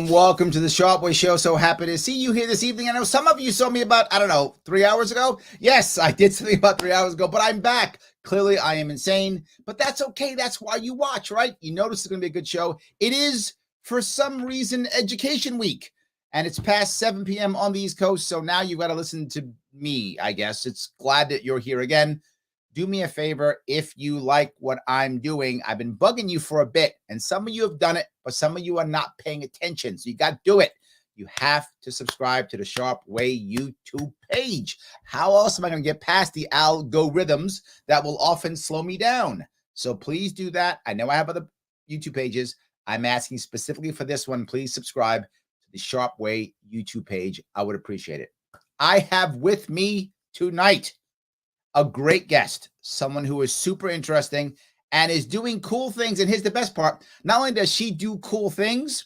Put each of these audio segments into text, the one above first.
Welcome to the Sharp Way Show. So happy to see you here this evening. I know some of you saw me about, 3 hours ago. Yes, I did something about 3 hours ago, but I'm back. Clearly, I am insane, but that's okay. That's why you watch, right? You notice it's going to be a good show. It is, for some reason, Education Week, and it's past 7 p.m. on the East Coast, so now you've got to listen to me, I guess. It's glad that you're here again. Do me a favor if you like what I'm doing. I've been bugging you for a bit, and some of you have done it, but some of you are not paying attention. So you got to do it. You have to subscribe to the Sharp Way YouTube page. How else am I going to get past the algorithms that will often slow me down? So please do that. I know I have other YouTube pages. I'm asking specifically for this one. Please subscribe to the Sharp Way YouTube page. I would appreciate it. I have with me tonight a great guest, someone who is super interesting and is doing cool things. And here's the best part. Not only does she do cool things,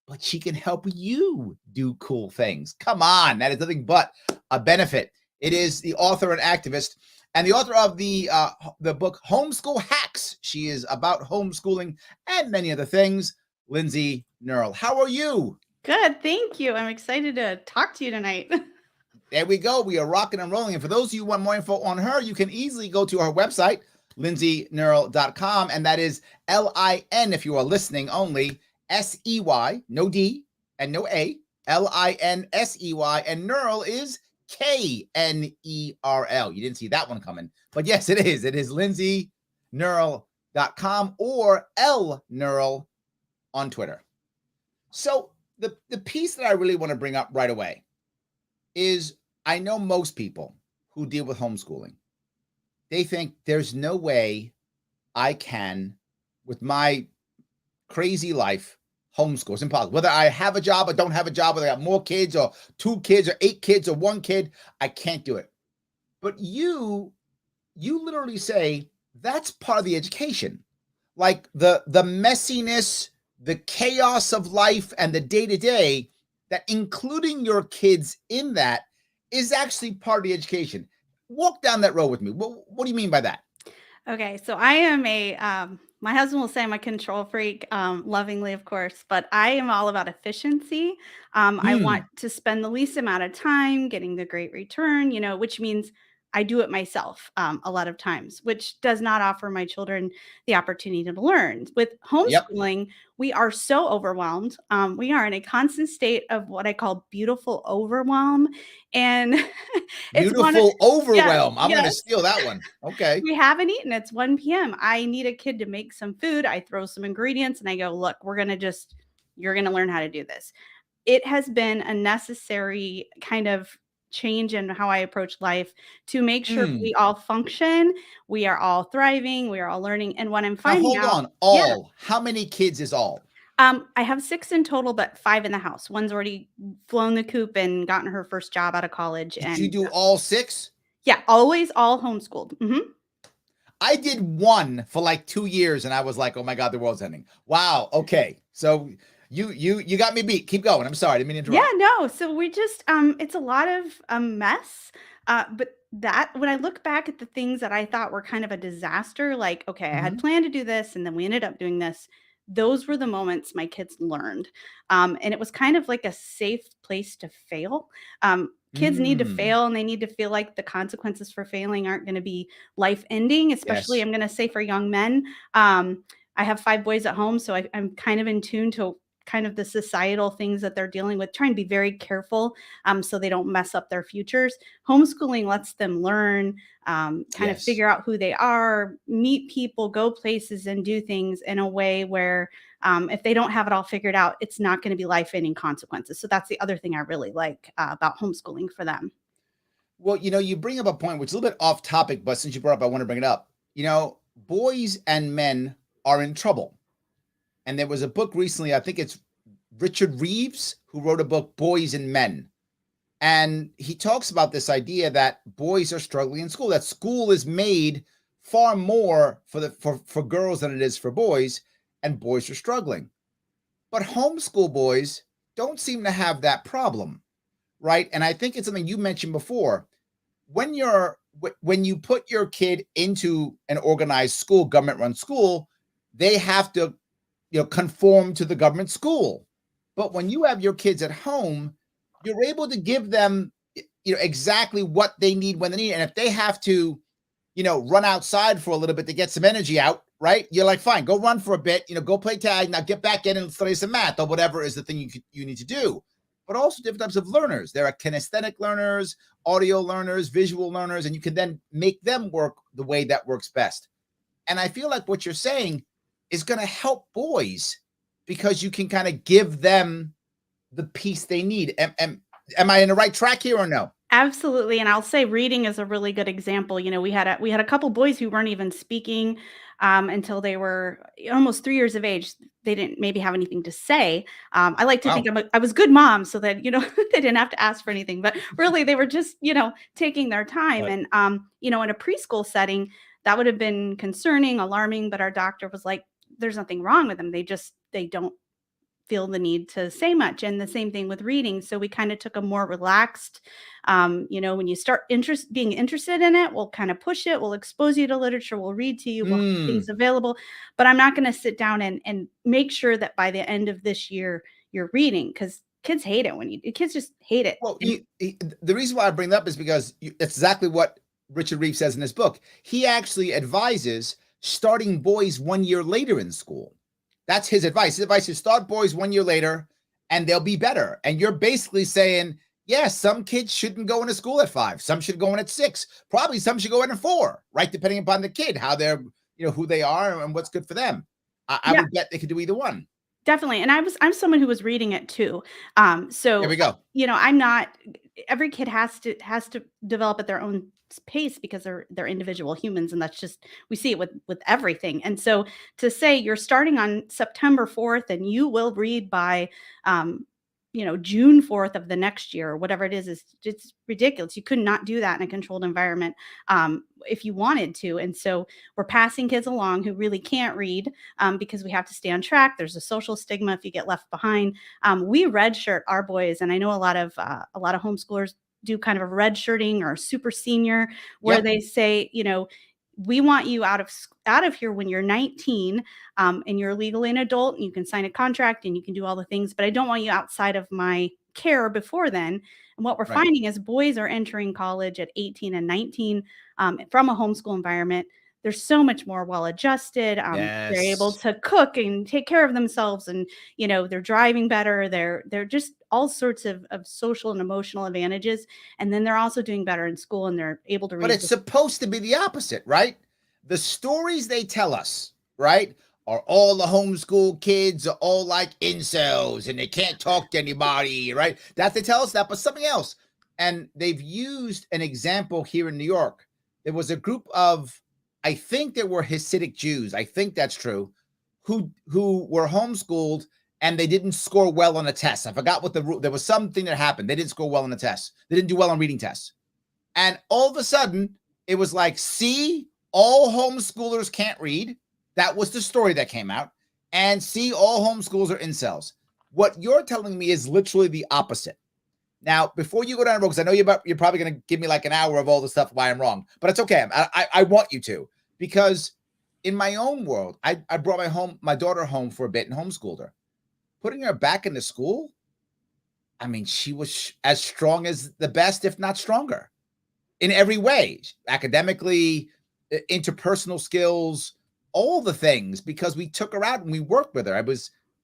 but she can help you do cool things. Come on, that is nothing but a benefit. It is the author and activist and the author of the book Homeschool Hacks. She is about homeschooling and many other things. Linsey Knerl, how are you? Good, thank you. I'm excited to talk to you tonight. There we go. We are rocking and rolling. And for those of you who want more info on her, you can easily go to her website, linseyknerl.com. And that is L-I-N, if you are listening only, S-E-Y, no D and no A, L-I-N-S-E-Y. And Knerl is K-N-E-R-L. You didn't see that one coming. But yes, it is. It is linseyknerl.com or L-Knerl on Twitter. So the piece that I really want to bring up right away is I know most people who deal with homeschooling, they think there's no way I can, with my crazy life, homeschool. It's impossible. Whether I have a job or don't have a job, whether I have more kids or 2 kids or 8 kids or 1 kid, I can't do it. But you literally say that's part of the education. Like the messiness, the chaos of life and the day-to-day, that including your kids in that is actually part of the education. Walk down that road with me. What do you mean by that? Okay, so I am my husband will say I'm a control freak, lovingly, of course, but I am all about efficiency. I want to spend the least amount of time getting the great return, which means I do it myself a lot of times, which does not offer my children the opportunity to learn. With homeschooling, we are so overwhelmed. We are in a constant state of what I call beautiful overwhelm. And it's beautiful overwhelm. Yeah, I'm going to steal that one. Okay. We haven't eaten. It's 1 p.m. I need a kid to make some food. I throw some ingredients and I go, look, you're going to learn how to do this. It has been a necessary kind of change in how I approach life to make sure we all function, we are all thriving, we are all learning. And what I'm finding out, how many kids is all? I have 6 in total, but 5 in the house. One's already flown the coop and gotten her first job out of college. Did you do all 6? Yeah, always all homeschooled. I did 1 for like 2 years, and I was like, "Oh my God, the world's ending." Wow. Okay, so you got me beat. Keep going. I'm sorry, I didn't mean to interrupt. Yeah, no. So we just it's a lot of a mess. But that when I look back at the things that I thought were kind of a disaster, like, okay, I had planned to do this and then we ended up doing this. Those were the moments my kids learned. And it was kind of like a safe place to fail. Kids need to fail and they need to feel like the consequences for failing aren't going to be life ending, especially I'm going to say for young men. I have 5 boys at home, so I'm kind of in tune to kind of the societal things that they're dealing with, trying to be very careful so they don't mess up their futures. Homeschooling lets them learn, kind of figure out who they are, meet people, go places and do things in a way where if they don't have it all figured out, it's not going to be life-ending consequences. So that's the other thing I really like about homeschooling for them. Well, you bring up a point which is a little bit off topic, but since you brought it up, I want to bring it up. Boys and men are in trouble. And there was a book recently, I think it's Richard Reeves, who wrote a book, Boys and Men. And he talks about this idea that boys are struggling in school, that school is made far more for girls than it is for boys, and boys are struggling. But homeschool boys don't seem to have that problem, right? And I think it's something you mentioned before. When you put your kid into an organized school, government run school, they have to conform to the government school. But when you have your kids at home, you're able to give them exactly what they need when they need it. And if they have to run outside for a little bit to get some energy out, right? You're like, fine, go run for a bit, go play tag, now get back in and study some math or whatever is the thing you need to do. But also different types of learners. There are kinesthetic learners, audio learners, visual learners, and you can then make them work the way that works best. And I feel like what you're saying is going to help boys because you can kind of give them the piece they need. Am I in the right track here or no? Absolutely, and I'll say reading is a really good example. We had a couple boys who weren't even speaking until they were almost 3 years of age. They didn't maybe have anything to say. I like to think Wow. I was good mom, so that they didn't have to ask for anything. But really, they were just taking their time. Right. And in a preschool setting, that would have been concerning, alarming. But our doctor was like, "There's nothing wrong with them. They don't feel the need to say much." And the same thing with reading. So we kind of took a more relaxed, when you start being interested in it, we'll kind of push it. We'll expose you to literature. We'll read to you. We'll have things available. But I'm not going to sit down and make sure that by the end of this year, you're reading, because kids hate it kids just hate it. Well, the reason why I bring that up is because it's exactly what Richard Reeve says in his book. He actually advises starting boys 1 year later in school. That's his advice. His advice is start boys 1 year later and they'll be better. And you're basically saying, yeah, some kids shouldn't go into school at 5. Some should go in at 6. Probably some should go in at 4, right? Depending upon the kid, how they're, who they are and what's good for them. I would bet they could do either one. Definitely. And I'm someone who was reading it too. There So, we go. I'm not, every kid has to develop at their own pace because they're individual humans. And that's just, we see it with everything. And so to say you're starting on September 4th and you will read by, June 4th of the next year or whatever it is it's ridiculous. You could not do that in a controlled environment if you wanted to. And so we're passing kids along who really can't read because we have to stay on track. There's a social stigma if you get left behind. We redshirt our boys, and I know a lot of homeschoolers do kind of a redshirting or super senior, where they say, we want you out of here when you're 19 and you're legally an adult and you can sign a contract and you can do all the things, but I don't want you outside of my care before then. And what we're finding is boys are entering college at 18 and 19 from a homeschool environment. They're so much more well-adjusted. They're able to cook and take care of themselves, and they're driving better. They're just all sorts of social and emotional advantages. And then they're also doing better in school, and they're able to read. But it's supposed to be the opposite, right? The stories they tell us, right, are all the homeschool kids are all like incels and they can't talk to anybody, right? That they tell us that, but something else. And they've used an example here in New York. There was a group of, I think there were Hasidic Jews, I think that's true, who were homeschooled and they didn't score well on a test. I forgot what there was something that happened. They didn't score well on the test. They didn't do well on reading tests. And all of a sudden, it was like, see, all homeschoolers can't read. That was the story that came out. And see, all homeschoolers are incels. What you're telling me is literally the opposite. Now, before you go down the road, because I know you're probably going to give me like an hour of all the stuff why I'm wrong, but it's okay. I want you to, because in my own world, I brought my daughter home for a bit and homeschooled her. Putting her back into school, I mean, she was as strong as the best, if not stronger, in every way, academically, interpersonal skills, all the things, because we took her out and we worked with her.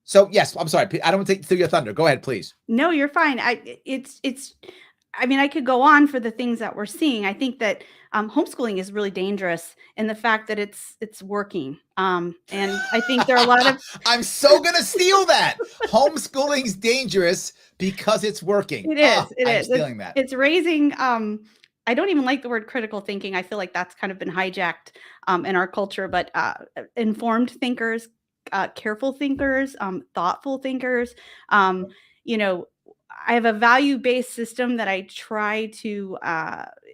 So yes, I'm sorry. I don't want to take through your thunder. Go ahead, please. No, you're fine. I mean, I could go on for the things that we're seeing. I think that homeschooling is really dangerous in the fact that it's working. And I think there are a lot of I'm so gonna steal that. Homeschooling's dangerous because it's working. It is. I'm stealing that. It's raising. I don't even like the word critical thinking. I feel like that's kind of been hijacked in our culture. But informed thinkers, careful thinkers, thoughtful thinkers. I have a value-based system that I try to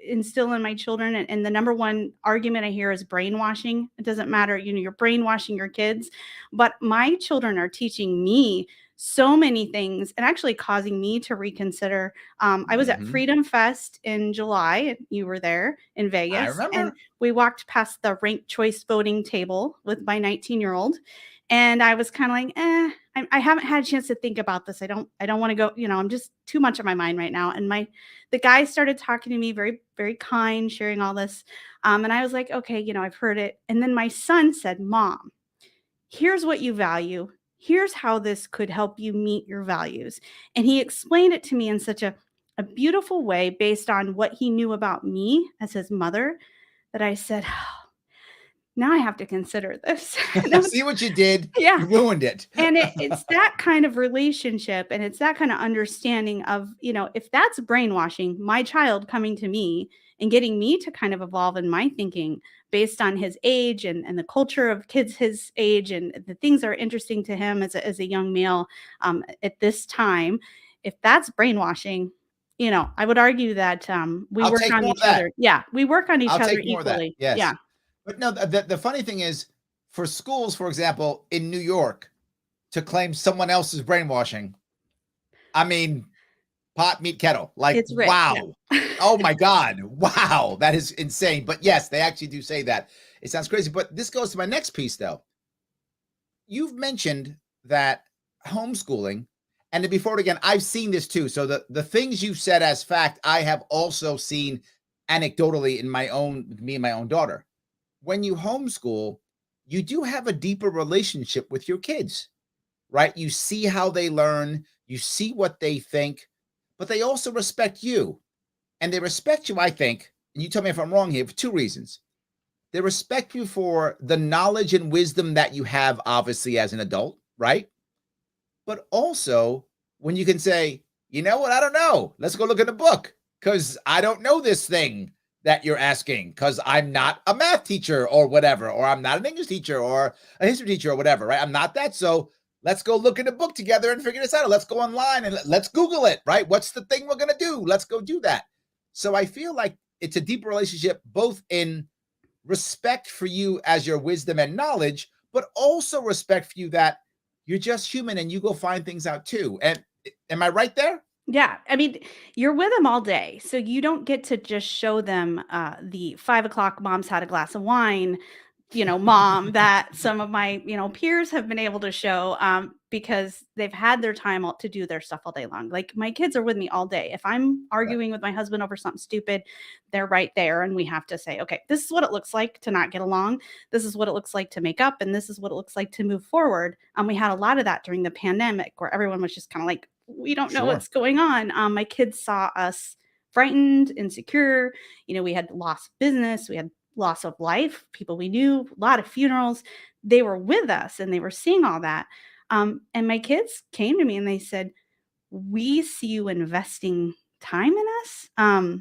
instill in my children. And the number one argument I hear is brainwashing. It doesn't matter, you're brainwashing your kids. But my children are teaching me so many things and actually causing me to reconsider. I was at Freedom Fest in July. You were there in Vegas. I remember. And we walked past the ranked choice voting table with my 19-year-old. And I was kind of like, I haven't had a chance to think about this. I don't want to go, I'm just too much on my mind right now. And the guy started talking to me, very, very kind, sharing all this. And I was like, okay, I've heard it. And then my son said, Mom, here's what you value. Here's how this could help you meet your values. And he explained it to me in such a beautiful way based on what he knew about me as his mother, that I said, now I have to consider this. See what you did? Yeah. You ruined it. And it's that kind of relationship, and it's that kind of understanding of, if that's brainwashing, my child coming to me and getting me to kind of evolve in my thinking based on his age and the culture of kids his age and the things that are interesting to him as a young male at this time, if that's brainwashing, I would argue that we I'll work take on more each of that. other. Yeah, we work on each I'll other take more of that. equally. Yes. Yeah. But no, the funny thing is, for schools, for example, in New York, to claim someone else's brainwashing, I mean, pot, meat, kettle. Like, It's rich, wow. yeah. Oh my God. Wow. That is insane. But yes, they actually do say that. It sounds crazy. But this goes to my next piece, though. You've mentioned that homeschooling, and to be forward again, I've seen this too. So the things you've said as fact, I have also seen anecdotally in me and my own daughter. When you homeschool, you do have a deeper relationship with your kids, right? You see how they learn, you see what they think, but they also respect you. And they respect you, I think, and you tell me if I'm wrong here, for two reasons. They respect you for the knowledge and wisdom that you have, obviously, as an adult, right? But also when you can say, you know what, I don't know. Let's go look in the book because I don't know this thing that you're asking because I'm not a math teacher or whatever, or I'm not an English teacher or a history teacher or whatever, right? I'm not that. So let's go look in the book together and figure this out. Let's go online and let's Google it, right? What's the thing we're going to do? Let's go do that. So I feel like it's a deeper relationship, both in respect for you as your wisdom and knowledge, but also respect for you that you're just human and you go find things out too. And am I right there? Yeah, I mean, you're with them all day, so you don't get to just show them the 5 o'clock mom's had a glass of wine, mom that some of my peers have been able to show because they've had their time to do their stuff all day long. Like my kids are with me all day. If I'm arguing with my husband over something stupid, they're right there, and we have to say, okay, this is what it looks like to not get along. This is what it looks like to make up, and this is what it looks like to move forward. We had a lot of that during the pandemic, where everyone was just kind of like, we don't know what's going on. My kids saw us frightened, insecure. We had lost business. We had loss of life, people we knew, a lot of funerals. They were with us and they were seeing all that. And my kids came to me and they said, we see you investing time in us.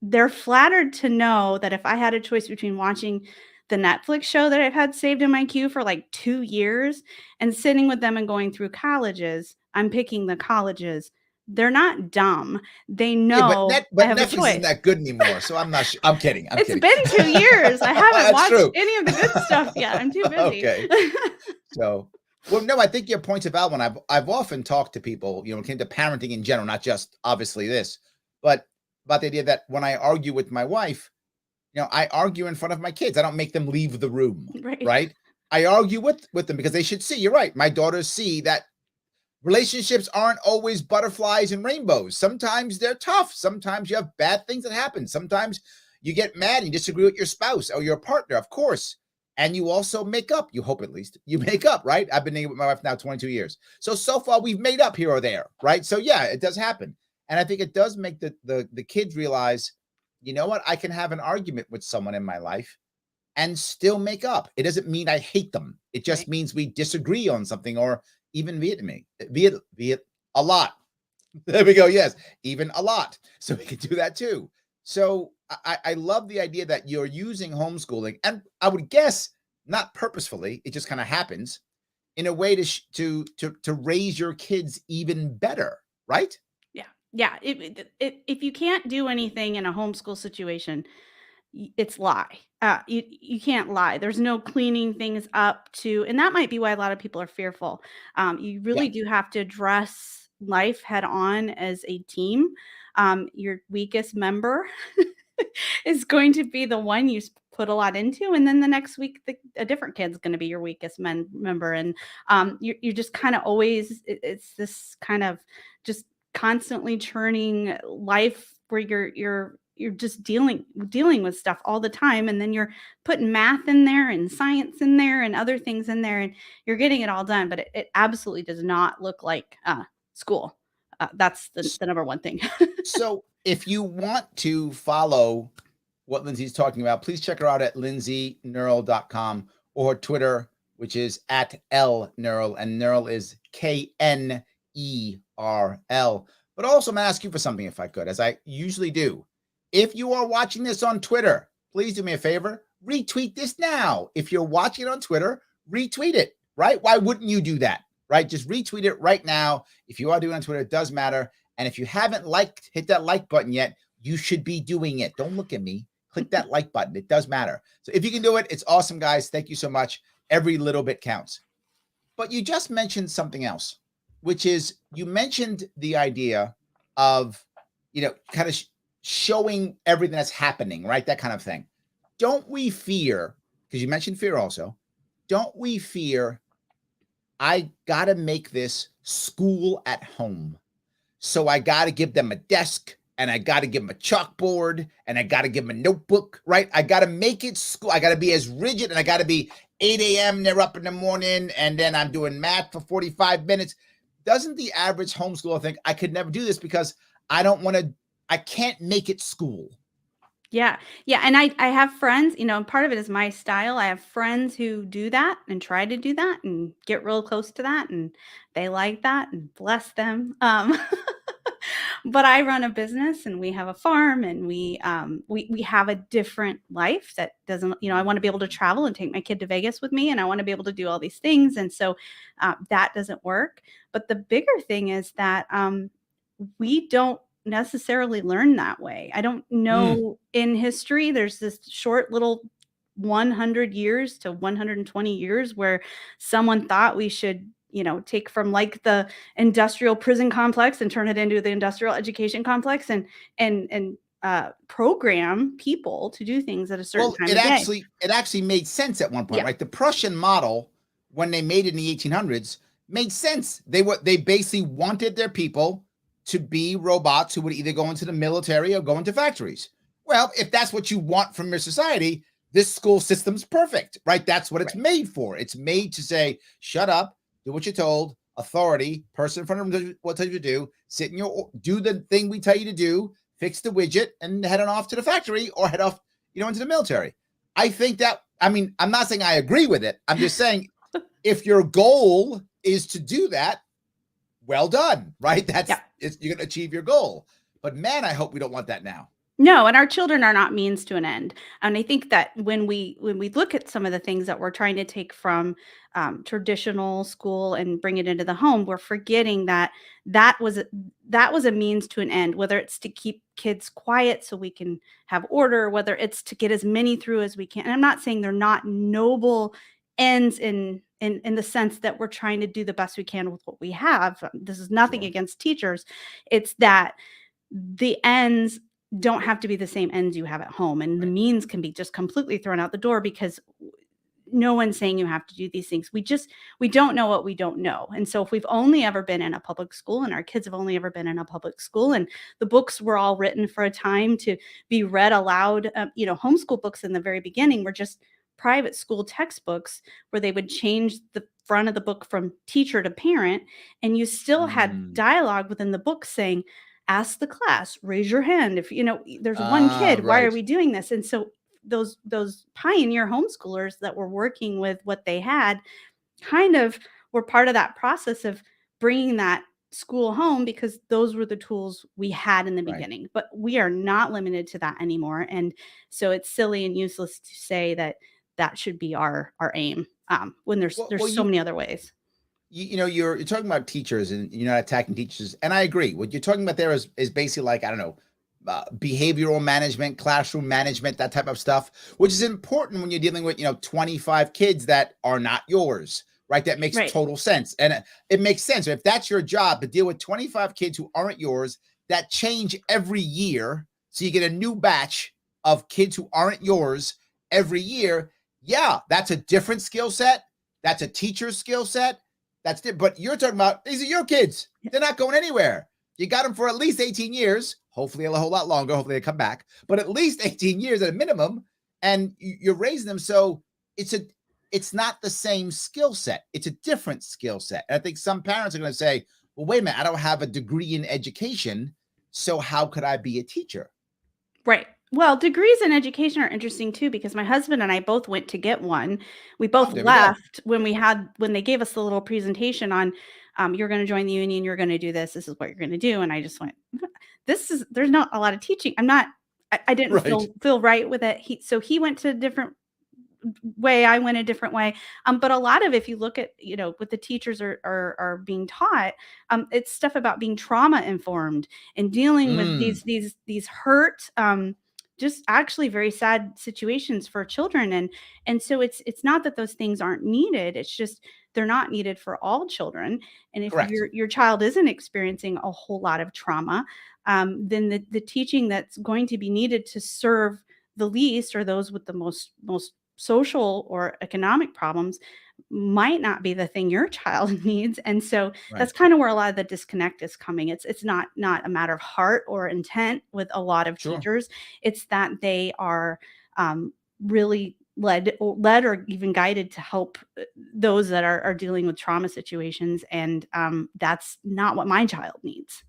They're flattered to know that if I had a choice between watching the Netflix show that I've had saved in my queue for like 2 years and sitting with them and going through colleges, I'm picking the colleges. They're not dumb. They know but I have Netflix a choice. isn't that good anymore. So I'm not sure. I'm kidding. It's been 2 years. I haven't watched any of the good stuff yet. I'm too busy. Okay. So, well, no, I think your point's a valid one. I've often talked to people, when it came to parenting in general, not just obviously this, but about the idea that when I argue with my wife, I argue in front of my kids. I don't make them leave the room, right? I argue with them because they should see. You're right. My daughters see that relationships aren't always butterflies and rainbows. Sometimes they're tough. Sometimes you have bad things that happen. Sometimes you get mad and you disagree with your spouse or your partner, of course. And you also make up. You hope at least you make up, right? I've been with my wife now 22 years. So far we've made up here or there, right? So yeah, it does happen. And I think it does make the kids realize, you know what? I can have an argument with someone in my life and still make up. It doesn't mean I hate them. It just means we disagree on something, or even Viet a lot. There we go. Yes, even a lot. So we can do that too. So I love the idea that you're using homeschooling, and I would guess not purposefully. It just kind of happens in a way to raise your kids even better, right? Yeah, Yeah, if you can't do anything in a homeschool situation, it's lie. You can't lie. There's no cleaning things up to, and that might be why a lot of people are fearful. You Yeah. really do have to address life head on as a team. Your weakest member is going to be the one you put a lot into, and then the next week a different kid's going to be your weakest member, and you're just kind of always it's this kind of just constantly churning life where you're just dealing with stuff all the time, and then you're putting math in there and science in there and other things in there, and you're getting it all done, but it absolutely does not look like school. That's the number one thing. So if you want to follow what Linsey's talking about, please check her out at linseyknerl.com or Twitter, which is at @lknerl, and Knerl is Knerl. But also, I'm going to ask you for something if I could, as I usually do. If you are watching this on Twitter, please do me a favor, retweet this now. If you're watching it on Twitter, retweet it, right? Why wouldn't you do that, right? Just retweet it right now. If you are doing it on Twitter, it does matter. And if you haven't hit that like button yet, you should be doing it. Don't look at me. Click that like button. It does matter. So if you can do it, it's awesome, guys. Thank you so much. Every little bit counts. But you just mentioned something else, which is you mentioned the idea of, kind of showing everything that's happening, right? That kind of thing. Don't we fear, because you mentioned fear also, don't we fear, I got to make this school at home. So I got to give them a desk, and I got to give them a chalkboard, and I got to give them a notebook, right? I got to make it school. I got to be as rigid, and I got to be 8 a.m. They're up in the morning, and then I'm doing math for 45 minutes. Doesn't the average homeschooler think I could never do this because I can't make it school? Yeah. Yeah, and I have friends, and part of it is my style. I have friends who do that and try to do that and get real close to that, and they like that, and bless them. But I run a business, and we have a farm, and we have a different life that doesn't, I want to be able to travel and take my kid to Vegas with me, and I want to be able to do all these things, and so that doesn't work. But the bigger thing is that we don't necessarily learn that way. I don't Mm. know, in history, there's this short little 100 years to 120 years where someone thought we should, take from like the industrial prison complex and turn it into the industrial education complex and program people to do things at a certain Well, time it of day. actually made sense at one point, Yeah. right? The Prussian model, when they made it in the 1800s, made sense. They basically wanted their people to be robots who would either go into the military or go into factories. Well, if that's what you want from your society, this school system's perfect, right? That's what it's Right. made for. It's made to say, shut up, do what you're told, authority, person in front of them, what tell you to do, do the thing we tell you to do, fix the widget, and head on off to the factory or head off, into the military. I think that, I'm not saying I agree with it. I'm just saying if your goal is to do that, well done, right? Yeah. You're going to achieve your goal. But man, I hope we don't want that now. No, and our children are not means to an end. And I think that when we look at some of the things that we're trying to take from traditional school and bring it into the home, we're forgetting that that was a means to an end. Whether it's to keep kids quiet so we can have order, whether it's to get as many through as we can. And I'm not saying they're not noble ends in the sense that we're trying to do the best we can with what we have. This is nothing Sure. against teachers. It's that the ends don't have to be the same ends you have at home, and the Right. means can be just completely thrown out the door because no one's saying you have to do these things. We don't know what we don't know. And so if we've only ever been in a public school and our kids have only ever been in a public school and the books were all written for a time to be read aloud, homeschool books in the very beginning were just private school textbooks where they would change the front of the book from teacher to parent, and you still had Mm. dialogue within the book saying, ask the class, raise your hand if there's one kid, why are Right. we doing this? And so those pioneer homeschoolers that were working with what they had kind of were part of that process of bringing that school home because those were the tools we had in the Right. beginning, but we are not limited to that anymore. And so it's silly and useless to say that that should be our aim when there's Well, so many other ways. you're talking about teachers and you're not attacking teachers, and I agree. What you're talking about there is basically like, I don't know, behavioral management, classroom management, that type of stuff, which is important when you're dealing with 25 kids that are not yours, right? That makes Right. total sense, and it makes sense if that's your job to deal with 25 kids who aren't yours that change every year. So you get a new batch of kids who aren't yours every year. Yeah, that's a different skill set. That's a teacher's skill set. That's it. But you're talking about these are your kids. They're not going anywhere. You got them for at least 18 years, hopefully a whole lot longer. Hopefully they come back, but at least 18 years at a minimum. And you're raising them. So it's not the same skill set. It's a different skill set. And I think some parents are going to say, well, wait a minute, I don't have a degree in education. So how could I be a teacher? Right. Well, degrees in education are interesting too, because my husband and I both went to get one. We both There we go. left when they gave us the little presentation on, you're going to join the union, you're going to do this, this is what you're going to do. And I just went, there's not a lot of teaching. I didn't Right. feel right with it. So he went to a different way, I went a different way. But a lot of, if you look at, what the teachers are being taught, it's stuff about being trauma informed and dealing with these hurt, just actually very sad situations for children. And so it's not that those things aren't needed. It's just they're not needed for all children. And if Correct. your child isn't experiencing a whole lot of trauma, then the teaching that's going to be needed to serve the least, or those with the most social or economic problems, might not be the thing your child needs. And so Right. that's kind of where a lot of the disconnect is coming. It's not a matter of heart or intent with a lot of Sure. teachers. It's that they are really led or even guided to help those that are dealing with trauma situations. And that's not what my child needs.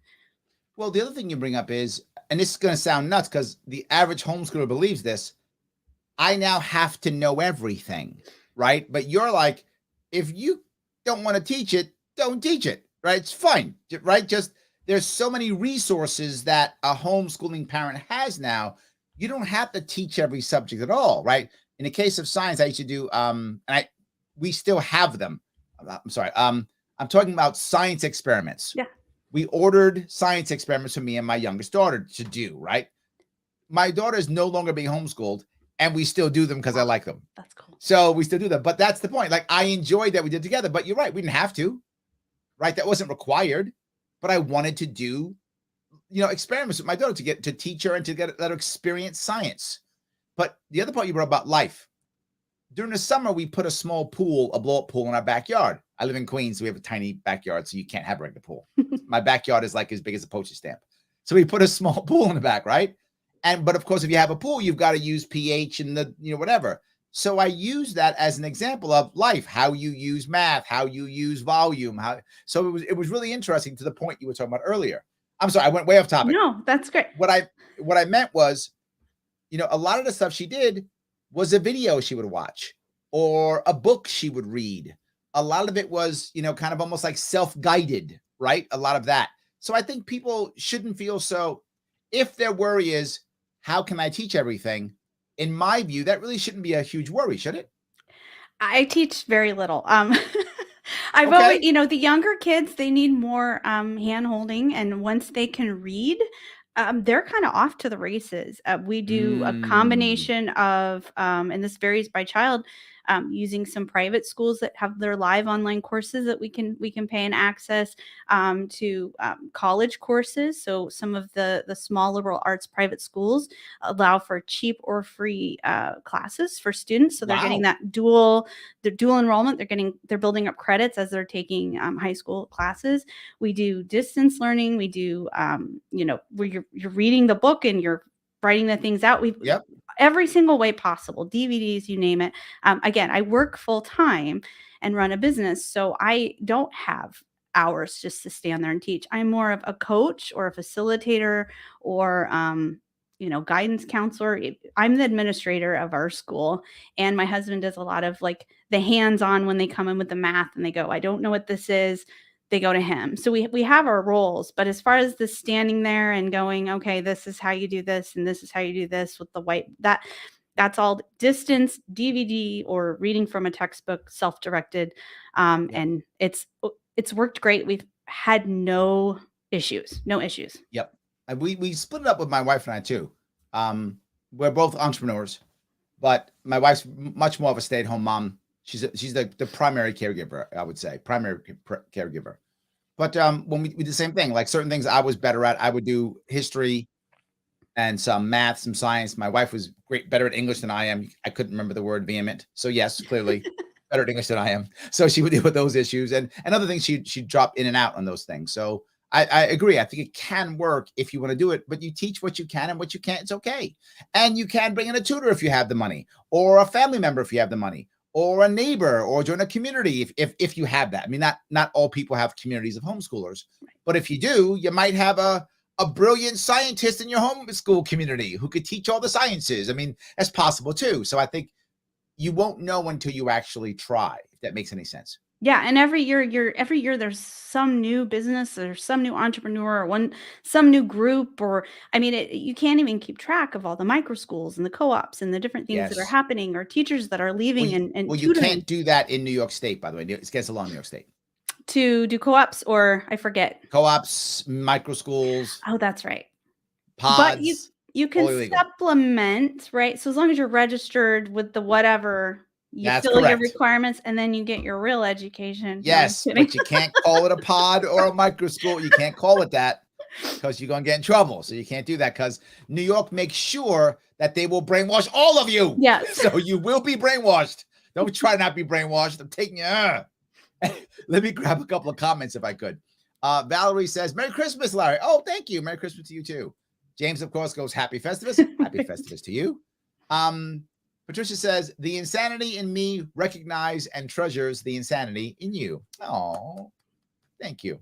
Well, the other thing you bring up is, and this is going to sound nuts because the average homeschooler believes this, I now have to know everything, right? But you're like, if you don't want to teach it, don't teach it, right? It's fine, right? Just there's so many resources that a homeschooling parent has now. You don't have to teach every subject at all, right? In the case of science, I used to do, we still have them. I'm sorry. I'm talking about science experiments. Yeah. We ordered science experiments for me and my youngest daughter to do, right? My daughter is no longer being homeschooled, and we still do them because I like them. That's cool. So we still do them. But that's the point. Like, I enjoyed that we did together. But you're right. We didn't have to, right? That wasn't required. But I wanted to do, experiments with my daughter to get to teach her and to let her experience science. But the other part you brought about life. During the summer, we put a small pool, a blow-up pool in our backyard. I live in Queens, so we have a tiny backyard, so you can't have a regular pool. My backyard is like as big as a postage stamp. So we put a small pool in the back, right? But of course, if you have a pool, you've got to use pH and whatever. So I use that as an example of life, how you use math, how you use volume. So it was really interesting to the point you were talking about earlier. I'm sorry, I went way off topic. No, that's great. What I meant was, a lot of the stuff she did was a video she would watch or a book she would read. A lot of it was, kind of almost like self-guided, right? A lot of that. So I think people shouldn't feel so, if their worry is, how can I teach everything? In my view, that really shouldn't be a huge worry, should it? I teach very little. I've Okay. always, the younger kids, they need more hand holding, and once they can read, they're kind of off to the races. We do a combination of, and this varies by child, using some private schools that have their live online courses that we can pay and access, to college courses. So some of the small liberal arts private schools allow for cheap or free classes for students. So they're getting Wow. that dual enrollment. They're building up credits as they're taking high school classes. We do distance learning. We do, where you're reading the book and you're writing the things out. Yep. Every single way possible, DVDs, you name it. Again, I work full time and run a business, so I don't have hours just to stand there and teach. I'm more of a coach or a facilitator or, guidance counselor. I'm the administrator of our school, and my husband does a lot of like the hands-on when they come in with the math and they go, I don't know what this is. They go to him. So we have our roles, but as far as the standing there and going, okay, this is how you do this and this is how you do this with the white, That's all distance, DVD, or reading from a textbook, self-directed, Yep. and it's worked great. We've had no issues, no issues. Yep. And we split it up with my wife and I too. We're both entrepreneurs, but my wife's much more of a stay-at-home mom. She's the primary caregiver, I would say, caregiver. But when we did the same thing, like certain things I was better at, I would do history and some math, some science. My wife was better at English than I am. I couldn't remember the word vehement. So yes, clearly better at English than I am. So she would deal with those issues and other things she'd drop in and out on those things. So I agree. I think it can work if you want to do it, but you teach what you can and what you can't, it's okay. And you can bring in a tutor if you have the money, or a family member if you have the money, or a neighbor, or join a community if you have that. I mean, not all people have communities of homeschoolers, but if you do, you might have a brilliant scientist in your homeschool community who could teach all the sciences. I mean, that's possible too. So I think you won't know until you actually try, if that makes any sense. Yeah, and every year there's some new business or some new entrepreneur or some new group, or I mean, you can't even keep track of all the micro schools and the co-ops and the different things that are Yes. happening, or teachers that are leaving and Well, you tutoring can't do that in New York State, by the way. It's against the law in New York State. to do co-ops, or I forget. Co-ops, micro schools, Oh, that's right. But pods, you all can illegal. supplement, right? So as long as you're registered with the whatever, you That's fill your correct. requirements, and then you get your real education. No, I'm Yes, kidding. but you can't call it a pod or a micro school. You can't call it that because you're going to get in trouble. So you can't do that because New York makes sure that they will brainwash all of you. Yes. So you will be brainwashed. Don't try not to be brainwashed. I'm taking you. Let me grab a couple of comments if I could. Valerie says, Merry Christmas, Larry. Oh, thank you. Merry Christmas to you too. James, of course, goes Happy Festivus. Happy Festivus to you. Patricia says, the insanity in me recognize and treasures the insanity in you. Oh, thank you.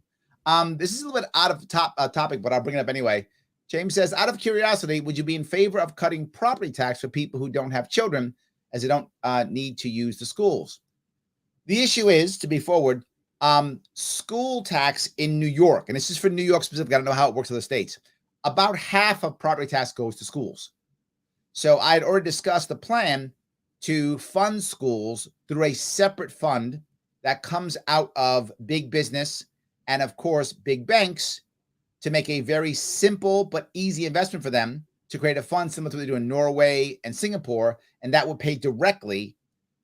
This is a little bit out of topic, but I'll bring it up anyway. James says, out of curiosity, would you be in favor of cutting property tax for people who don't have children as they don't need to use the schools? The issue is, to be forward, school tax in New York, and this is for New York specifically, I don't know how it works in other states, about half of property tax goes to schools. So I had already discussed the plan to fund schools through a separate fund that comes out of big business and, of course, big banks to make a very simple but easy investment for them to create a fund similar to what they do in Norway and Singapore, and that would pay directly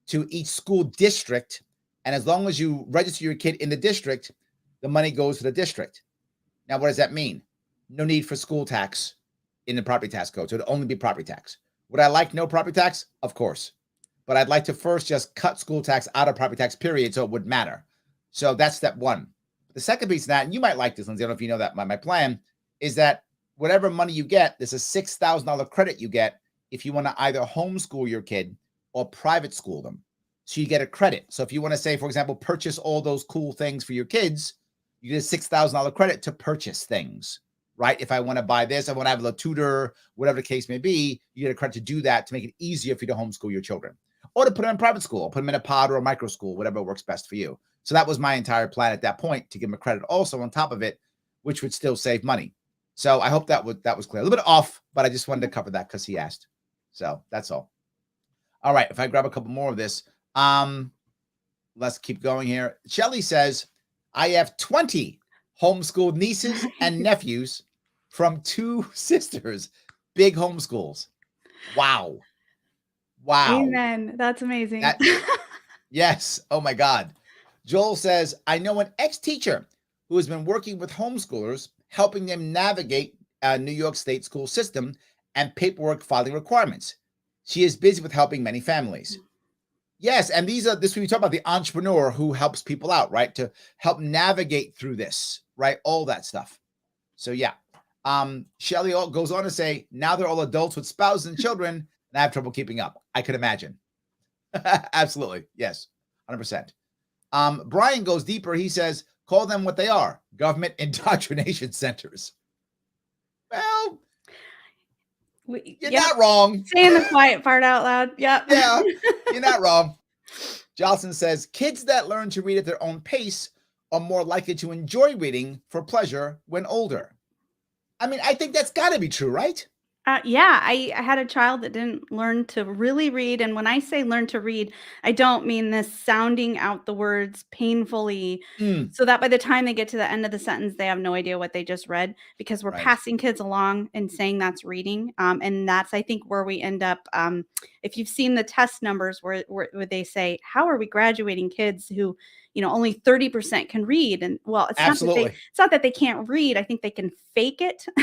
to each school district. And as long as you register your kid in the district, the money goes to the district. Now, what does that mean? No need for school tax in the property tax code. So it'd only be property tax. Would I like no property tax? Of course. But I'd like to first just cut school tax out of property tax, period, so it would matter. So that's step one. The second piece of that, and you might like this, Linsey, I don't know if you know that, my plan is that whatever money you get, there's a $6,000 credit you get if you want to either homeschool your kid or private school them. So you get a credit. So if you want to say, for example, purchase all those cool things for your kids, you get a $6,000 credit to purchase things, right? If I want to buy this, I want to have a tutor, whatever the case may be, you get a credit to do that to make it easier for you to homeschool your children or to put them in private school, put them in a pod or a micro school, whatever works best for you. So that was my entire plan at that point, to give them a credit also on top of it, which would still save money. So I hope that was clear. A little bit off, but I just wanted to cover that because he asked. So that's all. All right. If I grab a couple more of this, let's keep going here. Shelly says, I have 20 homeschooled nieces and nephews from 2 sisters, big homeschools. Wow. Amen. That's amazing. Yes. Oh my God. Joel says, I know an ex-teacher who has been working with homeschoolers, helping them navigate a New York State school system and paperwork filing requirements. She is busy with helping many families. Yes, and this we talk about the entrepreneur who helps people out, right? To help navigate through this, right? All that stuff. So yeah. Shelly goes on to say, now they're all adults with spouses and children, and I have trouble keeping up. I could imagine. Absolutely. Yes. 100%. Brian goes deeper. He says, call them what they are, government indoctrination centers. Well, you're not wrong. Saying the quiet part out loud. Yep. Yeah, you're not wrong. Jocelyn says, kids that learn to read at their own pace are more likely to enjoy reading for pleasure when older. I mean, I think that's got to be true, right? Yeah, I had a child that didn't learn to really read. And when I say learn to read, I don't mean this sounding out the words painfully Mm, so that by the time they get to the end of the sentence, they have no idea what they just read because we're right. passing kids along and saying that's reading. And that's, I think, where we end up. If you've seen the test numbers where they say, how are we graduating kids who, only 30% can read? And well, Absolutely. it's not that they can't read. I think they can fake it to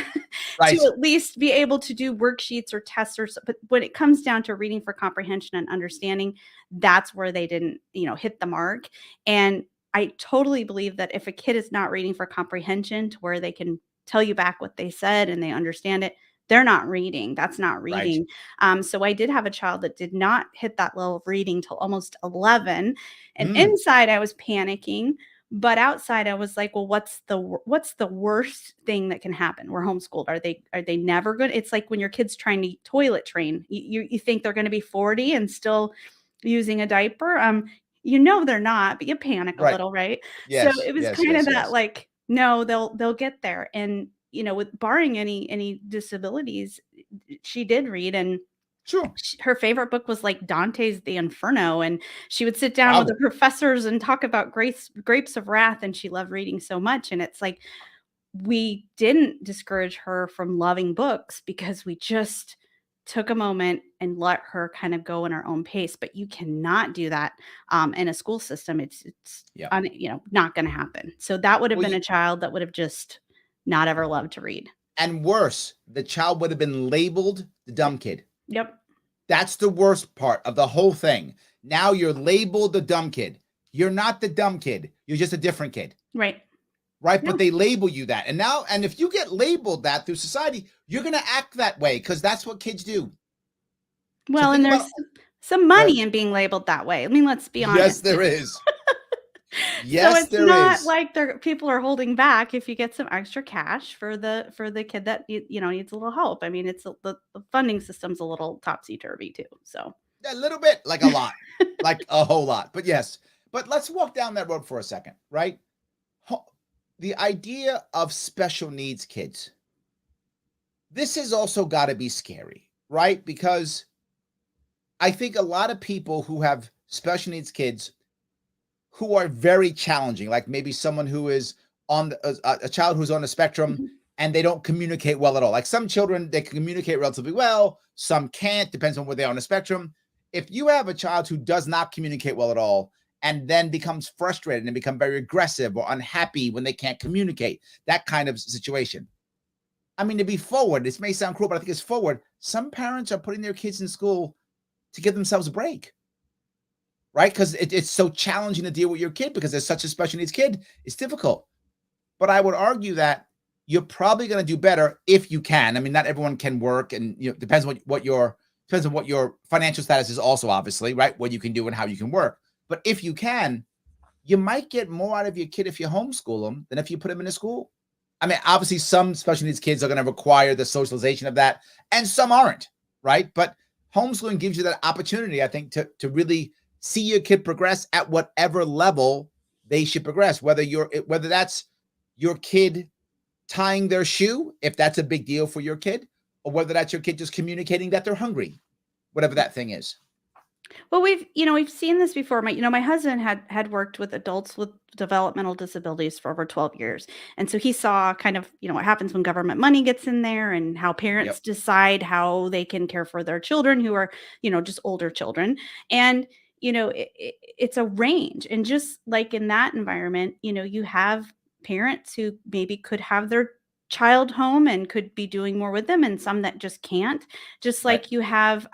Right. at least be able to do worksheets or tests but when it comes down to reading for comprehension and understanding, that's where they didn't, hit the mark. And I totally believe that if a kid is not reading for comprehension to where they can tell you back what they said and they understand it, they're not reading. That's not Right. reading. So I did have a child that did not hit that level of reading till almost 11. And Mm, inside I was panicking, but outside I was like, well, what's the worst thing that can happen? We're homeschooled. Are they never good? It's like when your kid's trying to toilet train. You think they're going to be 40 and still using a diaper. They're not, but you panic a right. little, right? So Yes. it was Yes. kind of Yes. that Yes. like, no, they'll get there. And with barring any disabilities, she did read. And Sure. her favorite book was like Dante's The Inferno, and she would sit down with the Wow. professors and talk about grapes of wrath, and she loved reading so much. And it's like we didn't discourage her from loving books because we just took a moment and let her kind of go in her own pace. But you cannot do that in a school system. Yeah. Not going to happen. So that would have Well, been you, a child that would have just not ever loved to read. and worse, the child would have been labeled the Yep. dumb kid. Yep. That's the worst part of the whole thing. Now you're labeled the dumb kid. You're not the dumb kid. You're just a different kid. Right. Right. Yeah. But they label you that. And if you get labeled that through society, you're going to act that way because that's what kids do. So Well, and think there's about, some go ahead. money in being labeled that way. I mean, let's be Yes, honest. there is. So Yes, it's there not is. like people are holding back if you get some extra cash for the kid that needs a little help. I mean, the funding system's a little topsy turvy too. So A little bit, like a lot, like a whole lot. But yes, but let's walk down that road for a second, right? The idea of special needs kids. This has also got to be scary, right? Because I think a lot of people who have special needs kids who are very challenging, like maybe someone who is on a child who's on the spectrum mhm. and they don't communicate well at all. Like some children, they can communicate relatively well, some can't, depends on where they are on the spectrum. If you have a child who does not communicate well at all and then becomes frustrated and become very aggressive or unhappy when they can't communicate, that kind of situation. I mean, to be forward, this may sound cruel, but I think it's forward. Some parents are putting their kids in school to give themselves a break, right? Because it's so challenging to deal with your kid because there's such a special needs kid. It's difficult. But I would argue that you're probably going to do better if you can. I mean, not everyone can work, and depends on what your financial status is also, obviously, right? What you can do and how you can work. But if you can, you might get more out of your kid if you homeschool them than if you put them in a school. I mean, obviously, some special needs kids are going to require the socialization of that, and some aren't, right? But homeschooling gives you that opportunity, I think, to really see your kid progress at whatever level they should progress. Whether that's your kid tying their shoe, if that's a big deal for your kid, or whether that's your kid just communicating that they're hungry, whatever that thing is. Well, we've seen this before. My husband had worked with adults with developmental disabilities for over 12 years. And so he saw kind of, what happens when government money gets in there and how parents Yep. decide how they can care for their children who are, just older children. And it's a range. And just like in that environment, you have parents who maybe could have their child home and could be doing more with them and some that just can't, just Right. like you have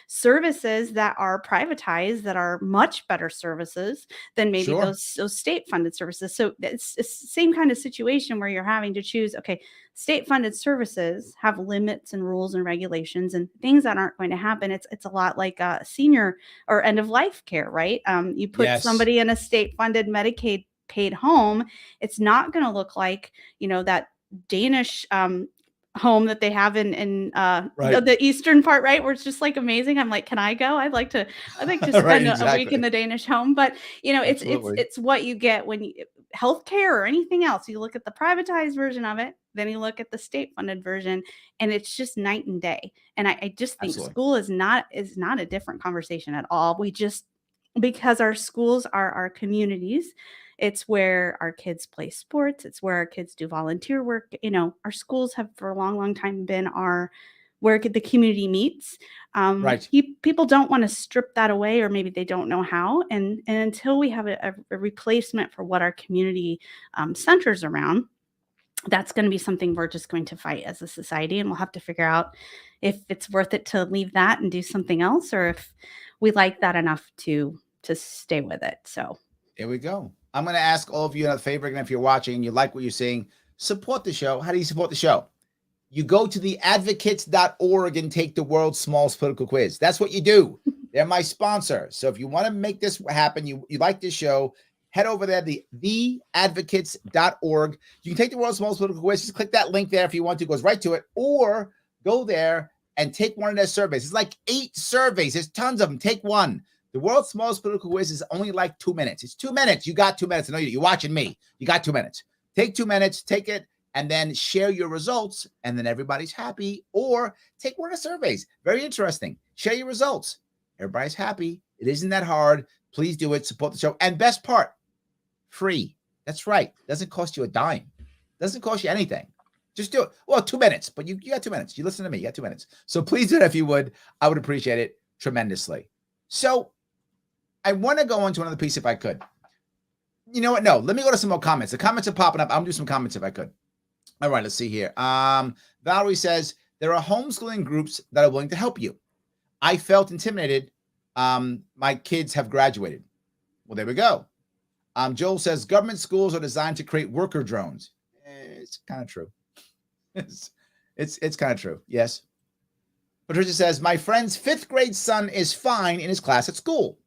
services that are privatized that are much better services than maybe Sure. those state funded services. So it's the same kind of situation where you're having to choose, okay, state funded services have limits and rules and regulations and things that aren't going to happen. It's a lot like senior or end of life care, right? You put Yes. somebody in a state funded Medicaid paid home, it's not going to look like that Danish home that they have in Right. the eastern part, right? Where it's just like amazing. I'm like, can I go? I'd like to Right. spend a week in Exactly. the Danish home. But it's Absolutely. it's what you get when healthcare or anything else. You look at the privatized version of it, then you look at the state funded version, and it's just night and day. And I just think Absolutely. school is not a different conversation at all. We just, because our schools are our communities, it's where our kids play sports, it's where our kids do volunteer work. Our schools have for a long, long time been where the community meets. Right. People don't want to strip that away, or maybe they don't know how. And until we have a replacement for what our community centers around, that's going to be something we're just going to fight as a society. And we'll have to figure out if it's worth it to leave that and do something else, or if we like that enough to stay with it. So here we go. I'm going to ask all of you a favor. And if you're watching and you like what you're seeing, support the show. How do you support the show? You go to theadvocates.org and take the world's smallest political quiz. That's what you do. They're my sponsor. So if you want to make this happen, you like this show, head over there, theadvocates.org. You can take the world's smallest political quiz. Just click that link there if you want to. It goes right to it. Or go there and take one of their surveys. It's like 8 surveys. There's tons of them. Take one. The world's smallest political quiz is only like 2 minutes. It's 2 minutes. You got 2 minutes. I know you're watching me. You got 2 minutes. Take 2 minutes. Take it. And then share your results, and then everybody's happy. Or take one of the surveys. Very interesting. Share your results. Everybody's happy. It isn't that hard. Please do it. Support the show. And best part, free. That's right. Doesn't cost you a dime. Doesn't cost you anything. Just do it. Well, 2 minutes, but you got 2 minutes. You listen to me. You got 2 minutes. So please do it if you would. I would appreciate it tremendously. So I want to go on to another piece if I could. You know what? No, let me go to some more comments. The comments are popping up. I'm going to do some comments if I could. All right, let's see here. Valerie says, there are homeschooling groups that are willing to help you. I felt intimidated. My kids have graduated. Well, there we go. Joel says, government schools are designed to create worker drones. It's kind of true. It's kind of true. Yes. Patricia says, my friend's 5th grade son is fine in his class at school,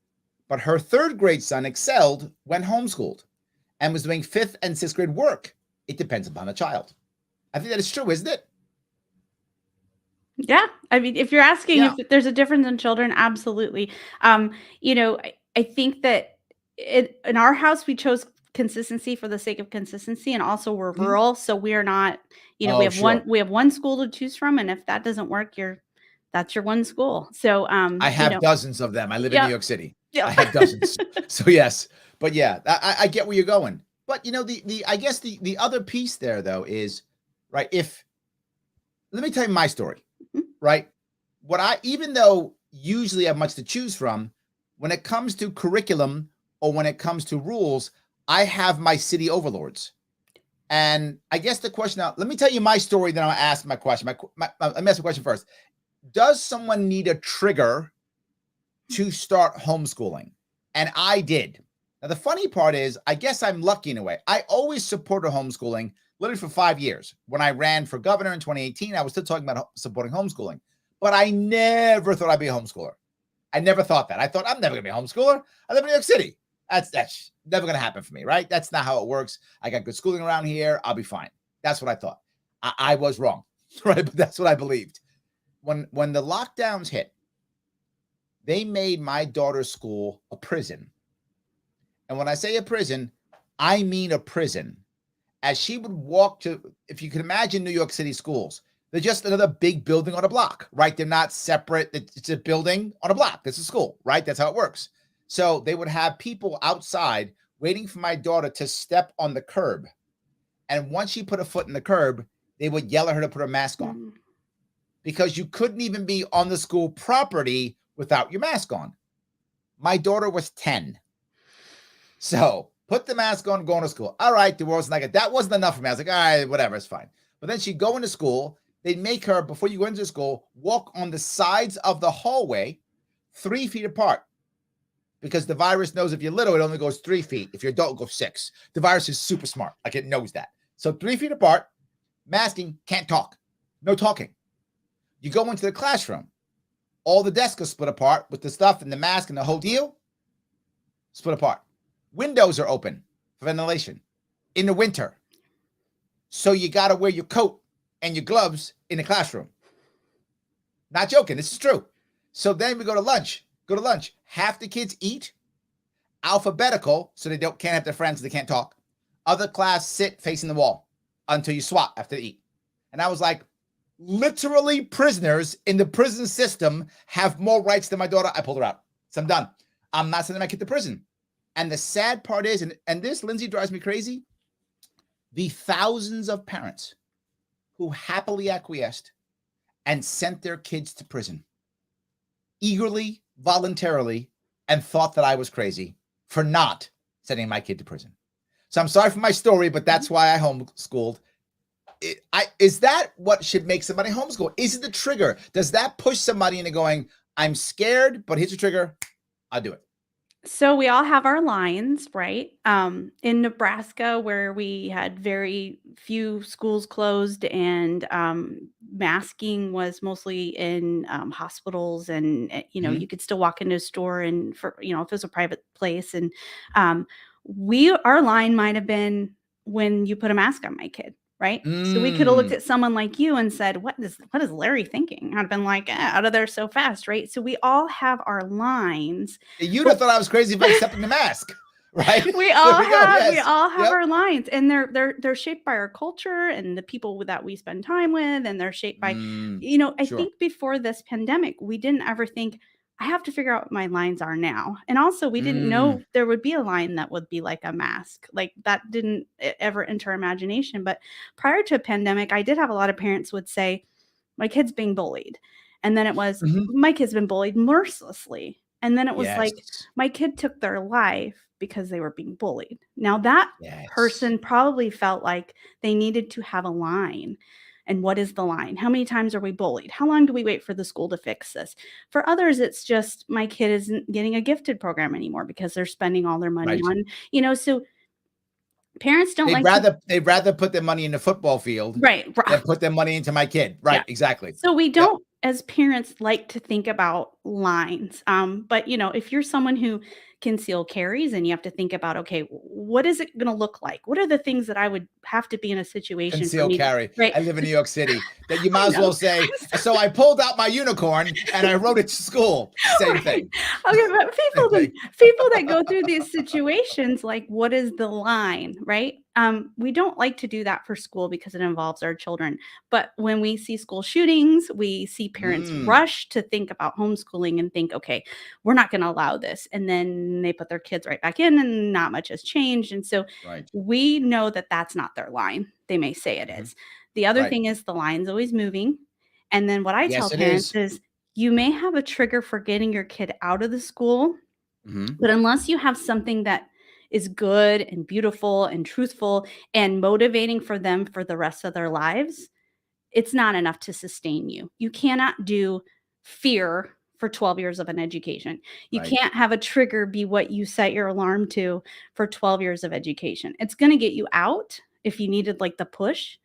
but her 3rd grade son excelled when homeschooled and was doing 5th and 6th grade work. It depends upon the child. I think that is true, isn't it? Yeah. I mean, if you're asking if there's a difference in children, absolutely. I think that in our house, we chose consistency for the sake of consistency, and also we're rural. So we are not, we have one school to choose from. And if that doesn't work, that's your one school. So I have dozens of them. I live in New York City. Yeah. I have dozens. So yes, but yeah, I get where you're going. But I guess the other piece there though is, right, let me tell you my story, right? Even though usually I have much to choose from, when it comes to curriculum or when it comes to rules, I have my city overlords. And I guess the question now, let me tell you my story, then I'll ask my question. Let me ask the question first. Does someone need a trigger to start homeschooling? And I did. Now, the funny part is, I guess I'm lucky in a way. I always supported homeschooling, literally for 5 years. When I ran for governor in 2018, I was still talking about supporting homeschooling. But I never thought I'd be a homeschooler. I never thought that. I thought, I'm never going to be a homeschooler. I live in New York City. That's never going to happen for me, right? That's not how it works. I got good schooling around here. I'll be fine. That's what I thought. I was wrong, right? But that's what I believed. When the lockdowns hit, they made my daughter's school a prison. And when I say a prison, I mean a prison. As she would walk to, if you can imagine New York City schools, they're just another big building on a block, right? They're not separate. It's a building on a block. It's a school, right? That's how it works. So they would have people outside waiting for my daughter to step on the curb. And once she put a foot in the curb, they would yell at her to put her mask on. Because you couldn't even be on the school property without your mask on. My daughter was 10. So put the mask on, going to school. All right, the world's like it. That wasn't enough for me. I was like, all right, whatever, it's fine. But then she'd go into school. They'd make her, before you go into school, walk on the sides of the hallway 3 feet apart. Because the virus knows if you're little, it only goes 3 feet. If you're adult, it goes 6. The virus is super smart. Like, it knows that. So 3 feet apart, masking, can't talk. No talking. You go into the classroom. All the desks are split apart with the stuff and the mask and the whole deal. Split apart. Windows are open for ventilation in the winter. So you got to wear your coat and your gloves in the classroom. Not joking. This is true. So then we go to lunch. Half the kids eat alphabetical, so they can't have their friends, they can't talk. Other class sit facing the wall until you swap after they eat. And I was like, literally prisoners in the prison system have more rights than my daughter. I pulled her out. So I'm done. I'm not sending my kid to prison. And the sad part is, and this, Lindsay, drives me crazy, the thousands of parents who happily acquiesced and sent their kids to prison, eagerly, voluntarily, and thought that I was crazy for not sending my kid to prison. So I'm sorry for my story, but that's why I homeschooled. Is that what should make somebody homeschool? Is it the trigger? Does that push somebody into going, I'm scared, but here's the trigger, I'll do it? So we all have our lines, right? In Nebraska, where we had very few schools closed and masking was mostly in hospitals, and you could still walk into a store, and for if it was a private place, and our line might have been when you put a mask on my kid. Right. So we could have looked at someone like you and said, what is Larry thinking? I'd have been like, out of there so fast. Right. So we all have our lines. You'd have thought I was crazy for accepting the mask. Right. We all have our lines, and they're shaped by our culture and the people that we spend time with, and they're shaped by, I think before this pandemic, we didn't ever think, I have to figure out what my lines are now. And also we didn't know there would be a line that would be like a mask. Like that didn't ever enter our imagination. But prior to a pandemic, I did have a lot of parents would say, my kid's being bullied. And then it was, my kid's been bullied mercilessly. And then it was like, my kid took their life because they were being bullied. Now that person probably felt like they needed to have a line. And what is the line? How many times are we bullied? How long do we wait for the school to fix this? For others, it's just, my kid isn't getting a gifted program anymore because they're spending all their money on, so parents don't they'd rather put their money in the football field than put their money into my kid. Right. Exactly. So we don't, as parents, like to think about lines. But if you're someone who conceal carries, and you have to think about, okay, what is it going to look like? What are the things that I would have to be in a situation? Conceal carry. I live in New York City. That you might as well say, so I pulled out my unicorn and I wrote it to school. Same thing. Okay, but people that go through these situations, like, what is the line, right? We don't like to do that for school because it involves our children. But when we see school shootings, we see parents rush to think about homeschooling and think, okay, we're not going to allow this. And then they put their kids right back in, and not much has changed. And so we know that that's not their line. They may say it is. The other thing is the line's always moving. And then what I tell parents is, you may have a trigger for getting your kid out of the school, but unless you have something that is good and beautiful and truthful and motivating for them for the rest of their lives, it's not enough to sustain you. You cannot do fear for 12 years of an education. You can't have a trigger be what you set your alarm to for 12 years of education. It's going to get you out if you needed like the push,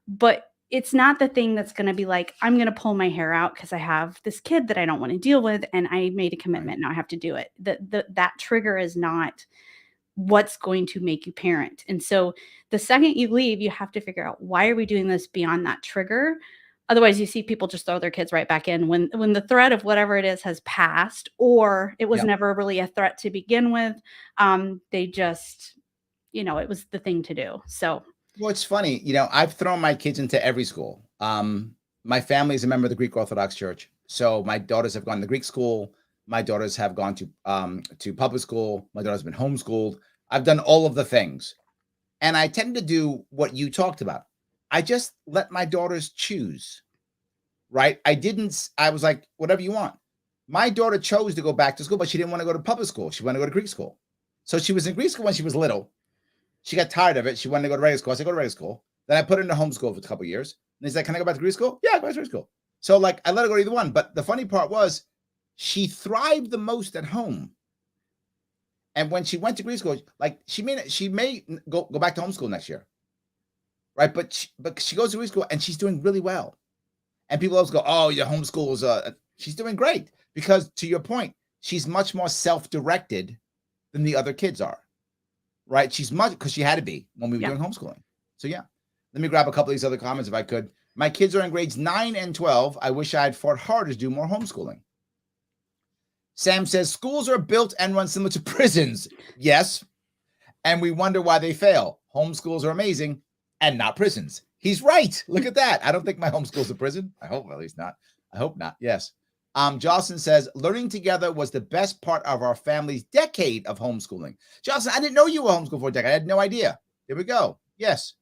but it's not the thing that's going to be like, I'm going to pull my hair out because I have this kid that I don't want to deal with, and I made a commitment. Now I have to do it. That trigger is not what's going to make you parent. And so the second you leave, you have to figure out, why are we doing this beyond that trigger? Otherwise, you see people just throw their kids right back in when the threat of whatever it is has passed, or it was never really a threat to begin with. They just, it was the thing to do. So, well, it's funny, I've thrown my kids into every school. My family is a member of the Greek Orthodox Church. So my daughters have gone to Greek school. My daughters have gone to public school. My daughter's been homeschooled. I've done all of the things. And I tend to do what you talked about. I just let my daughters choose, right? I was like, whatever you want. My daughter chose to go back to school, but she didn't want to go to public school. She wanted to go to Greek school. So she was in Greek school when she was little. She got tired of it. She wanted to go to regular school. I said, go to regular school. Then I put her into homeschool for a couple of years. And he's like, can I go back to Greek school? Yeah, go back to Greek school. So like, I let her go to either one. But the funny part was, she thrived the most at home. And when she went to Greek school, like she may go back to homeschool next year. Right. But she goes to Greek school and she's doing really well. And people always go, oh, your homeschool is she's doing great, because to your point, she's much more self-directed than the other kids are. Right. She's much, because she had to be when we were doing homeschooling. So yeah. Let me grab a couple of these other comments if I could. My kids are in grades 9 and 12. I wish I had fought harder to do more homeschooling. Sam says, schools are built and run similar to prisons. Yes. And we wonder why they fail. Homeschools are amazing and not prisons. He's right. Look at that. I don't think my homeschool's a prison. I hope at least not. I hope not. Yes. Jocelyn says, learning together was the best part of our family's decade of homeschooling. Jocelyn, I didn't know you were homeschooled for a decade. I had no idea. There we go. Yes.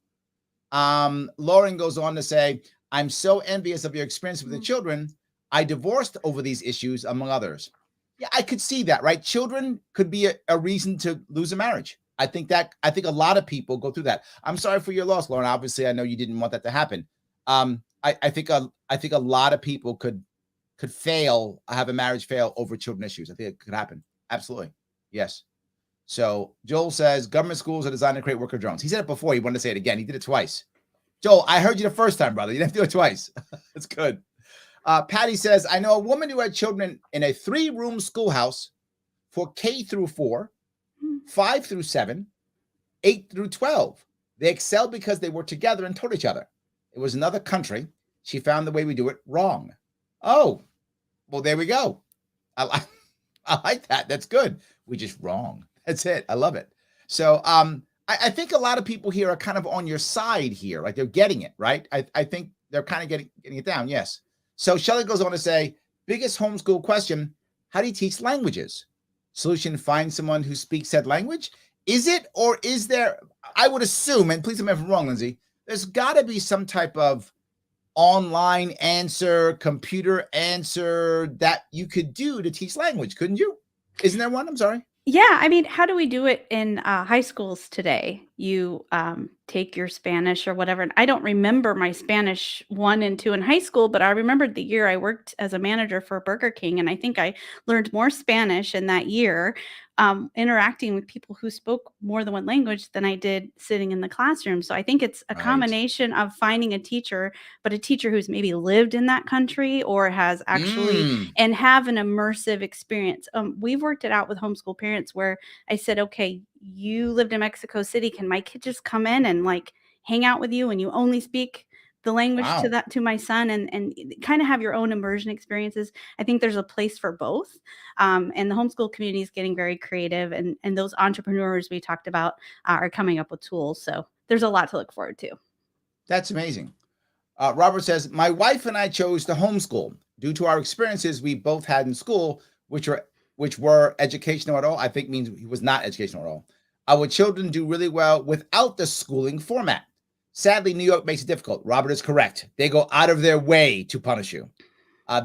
Lauren goes on to say, I'm so envious of your experience with the children. I divorced over these issues, among others. Yeah, I could see that, right? Children could be a reason to lose a marriage. I think a lot of people go through that. I'm sorry for your loss, Lauren. Obviously, I know you didn't want that to happen. I think a lot of people could have a marriage fail over children issues. I think it could happen. Absolutely. Yes. So Joel says government schools are designed to create worker drones. He said it before. He wanted to say it again. He did it twice. Joel, I heard you the first time, brother. You didn't have to do it twice. That's good. Patty says, I know a woman who had children in a 3-room schoolhouse for K through 4, 5 through 7, 8 through 12. They excelled because they were together and taught each other. It was another country. She found the way we do it wrong. Oh, well, there we go. I like that. That's good. We just wrong. That's it. I love it. So I think a lot of people here are kind of on your side here. Like they're getting it, right? I think they're kind of getting it down. Yes. So Shelley goes on to say, biggest homeschool question, how do you teach languages? Solution, find someone who speaks said language? Is it, or is there, I would assume, and please tell me if I'm wrong, Linsey, there's got to be some type of online answer, computer answer that you could do to teach language, couldn't you? Isn't there one? I'm sorry. Yeah, I mean, how do we do it in high schools today? You take your Spanish or whatever. And I don't remember my Spanish 1 and 2 in high school, but I remembered the year I worked as a manager for Burger King, and I think I learned more Spanish in that year interacting with people who spoke more than one language than I did sitting in the classroom. So I think it's a combination of finding a teacher, but a teacher who's maybe lived in that country or has actually and have an immersive experience. We've worked it out with homeschool parents where I said, okay, you lived in Mexico City. Can my kid just come in and like hang out with you and you only speak the language to my son and kind of have your own immersion experiences? I think there's a place for both. And the homeschool community is getting very creative, and those entrepreneurs we talked about are coming up with tools. So there's a lot to look forward to. That's amazing. Robert says, my wife and I chose to homeschool due to our experiences we both had in school, which were educational at all. I think means he was not educational at all. Our children do really well without the schooling format. Sadly, New York makes it difficult. Robert is correct. They go out of their way to punish you.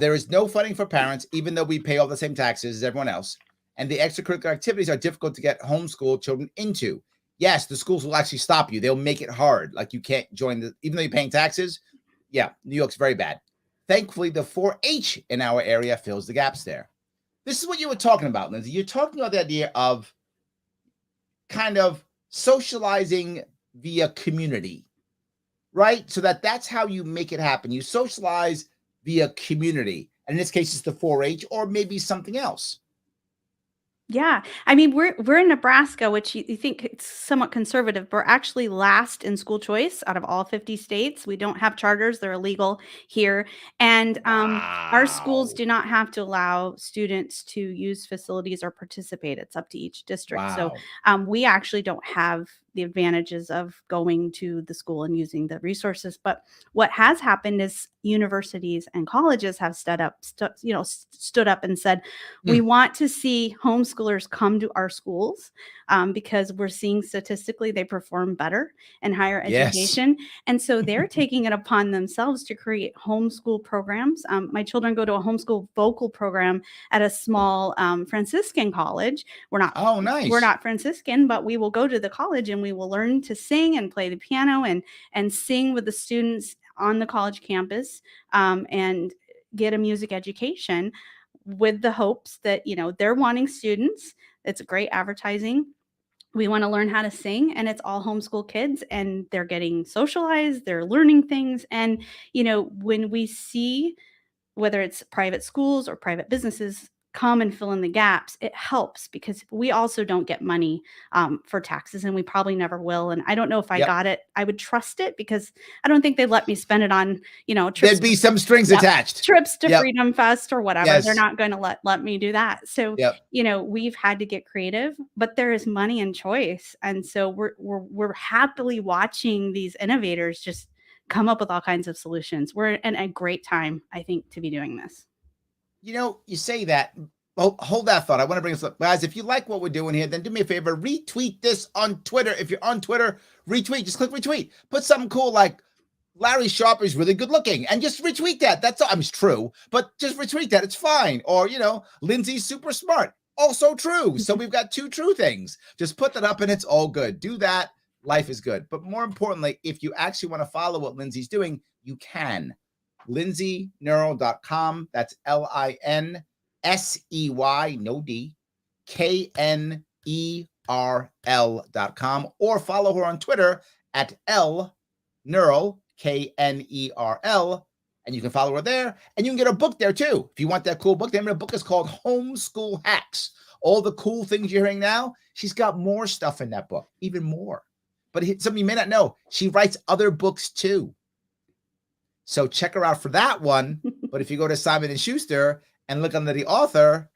There is no funding for parents, even though we pay all the same taxes as everyone else. And the extracurricular activities are difficult to get homeschool children into. Yes, the schools will actually stop you. They'll make it hard. Like you can't join even though you're paying taxes. Yeah, New York's very bad. Thankfully, the 4-H in our area fills the gaps there. This is what you were talking about, Linsey. You're talking about the idea of kind of socializing via community, right? So that's how you make it happen. You socialize via community. And in this case, it's the 4-H or maybe something else. Yeah. I mean, we're in Nebraska, which you think it's somewhat conservative, but we're actually last in school choice out of all 50 states. We don't have charters. They're illegal here. And our schools do not have to allow students to use facilities or participate. It's up to each district. So we actually don't have the advantages of going to the school and using the resources. But what has happened is universities and colleges have stood up and said, we want to see homeschoolers come to our schools because we're seeing statistically they perform better in higher education. And so they're taking it upon themselves to create homeschool programs. My children go to a homeschool vocal program at a small Franciscan college. We're not Franciscan, but we will go to the college and we will learn to sing and play the piano and sing with the students on the college campus and get a music education with the hopes that, they're wanting students. It's great advertising. We want to learn how to sing, and it's all homeschool kids, and they're getting socialized, they're learning things. And, when we see whether it's private schools or private businesses come and fill in the gaps, it helps because we also don't get money for taxes, and we probably never will. And I don't know if I Yep. got it, I would trust it because I don't think they'd let me spend it on, trips. There'd be some strings attached. Trips to Yep. Freedom Fest or whatever. Yes. They're not going to let me do that. So, Yep. we've had to get creative, but there is money and choice. And so we're happily watching these innovators just come up with all kinds of solutions. We're in a great time, I think, to be doing this. You say that. Well, hold that thought. I want to bring this up. Guys, if you like what we're doing here, then do me a favor, retweet this on Twitter. If you're on Twitter, retweet. Just click retweet. Put something cool like Larry Sharp is really good looking and just retweet that. That's all. I mean, it's true, but just retweet that. It's fine. Or, Linsey's super smart. Also true. So we've got 2 true things. Just put that up and it's all good. Do that. Life is good. But more importantly, if you actually want to follow what Linsey's doing, you can. LinseyKnerl.com. That's LINSEY, no D, KNERL.com. Or follow her on Twitter at LKnerl, KNERL. And you can follow her there. And you can get a book there too. If you want that cool book, the name of the book is called Homeschool Hacks. All the cool things you're hearing now, she's got more stuff in that book, even more. But something you may not know, she writes other books too. So check her out for that one. But if you go to Simon & Schuster and look under the author,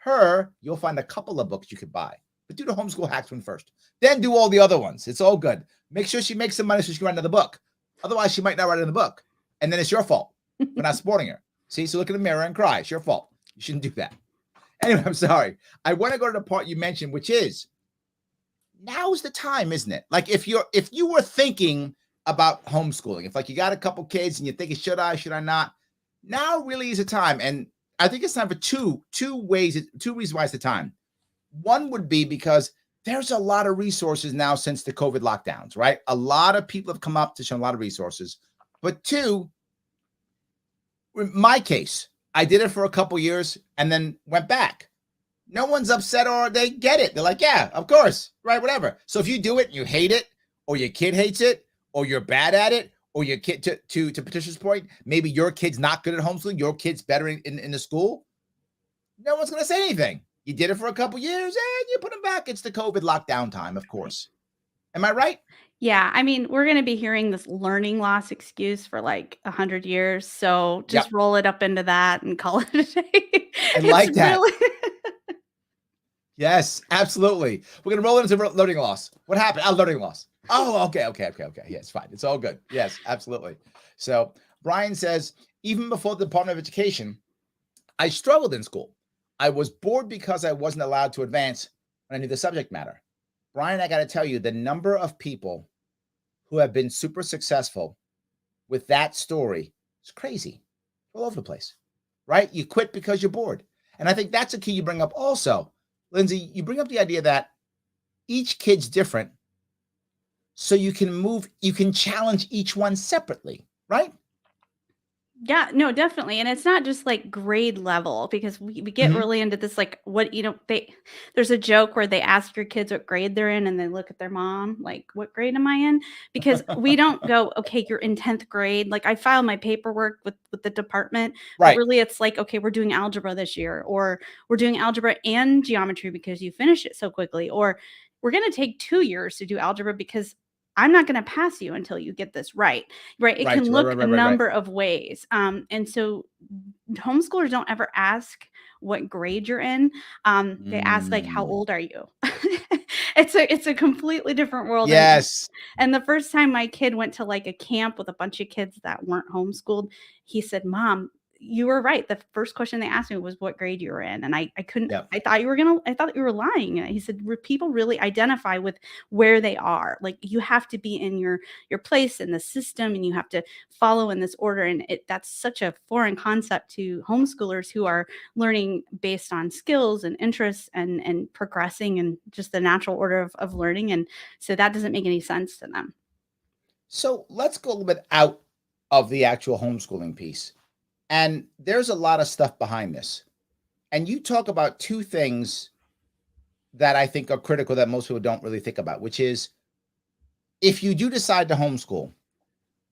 you'll find a couple of books you could buy. But do the Homeschool Hacks one first. Then do all the other ones. It's all good. Make sure she makes some money so she can write another book. Otherwise, she might not write another book. And then it's your fault for not supporting her. See, so look in the mirror and cry. It's your fault. You shouldn't do that. Anyway, I'm sorry. I want to go to the part you mentioned, which is now's the time, isn't it? Like if you were thinking about homeschooling, if like you got a couple kids and you're thinking, should I not? Now really is the time. And I think it's time for two reasons why it's the time. One would be because there's a lot of resources now since the COVID lockdowns, right? A lot of people have come up to show a lot of resources. But 2, in my case, I did it for a couple years and then went back. No one's upset or they get it. They're like, yeah, of course, right, whatever. So if you do it and you hate it, or your kid hates it, or you're bad at it, or your kid, to Patricia's point, maybe your kid's not good at homeschooling, your kid's better in the school, no one's going to say anything. You did it for a couple years and you put them back. It's the COVID lockdown time, of course. Am I right? Yeah, I mean, we're going to be hearing this learning loss excuse for like 100 years. So just roll it up into that and call it a day. I like that. Yes, absolutely. We're going to roll into learning loss. What happened? Learning loss. Oh, okay. Yeah, it's fine. It's all good. Yes, absolutely. So Brian says, even before the Department of Education, I struggled in school. I was bored because I wasn't allowed to advance when I knew the subject matter. Brian, I got to tell you, the number of people who have been super successful with that story is crazy. All over the place, right? You quit because you're bored. And I think that's a key you bring up also. Linsey, you bring up the idea that each kid's different. So you can challenge each one separately, right? Yeah, no, definitely. And it's not just like grade level because we get really into this, like there's a joke where they ask your kids what grade they're in and they look at their mom, like, what grade am I in? Because we don't go, okay, you're in 10th grade. Like I file my paperwork with the department, right? But really it's like, okay, we're doing algebra this year, or we're doing algebra and geometry because you finished it so quickly, or we're going to take 2 years to do algebra because I'm not going to pass you until you get this right. It can look a number of ways. And so homeschoolers don't ever ask what grade you're in. They ask like, how old are you? It's a completely different world. Yes. And the first time my kid went to like a camp with a bunch of kids that weren't homeschooled, he said, Mom, you were right. The first question they asked me was what grade you were in. And I couldn't, I thought you were lying. And he said, people really identify with where they are. Like you have to be in your place in the system and you have to follow in this order. And that's such a foreign concept to homeschoolers who are learning based on skills and interests and progressing and just the natural order of learning. And so that doesn't make any sense to them. So let's go a little bit out of the actual homeschooling piece. And there's a lot of stuff behind this. And you talk about 2 things that I think are critical that most people don't really think about, which is if you do decide to homeschool,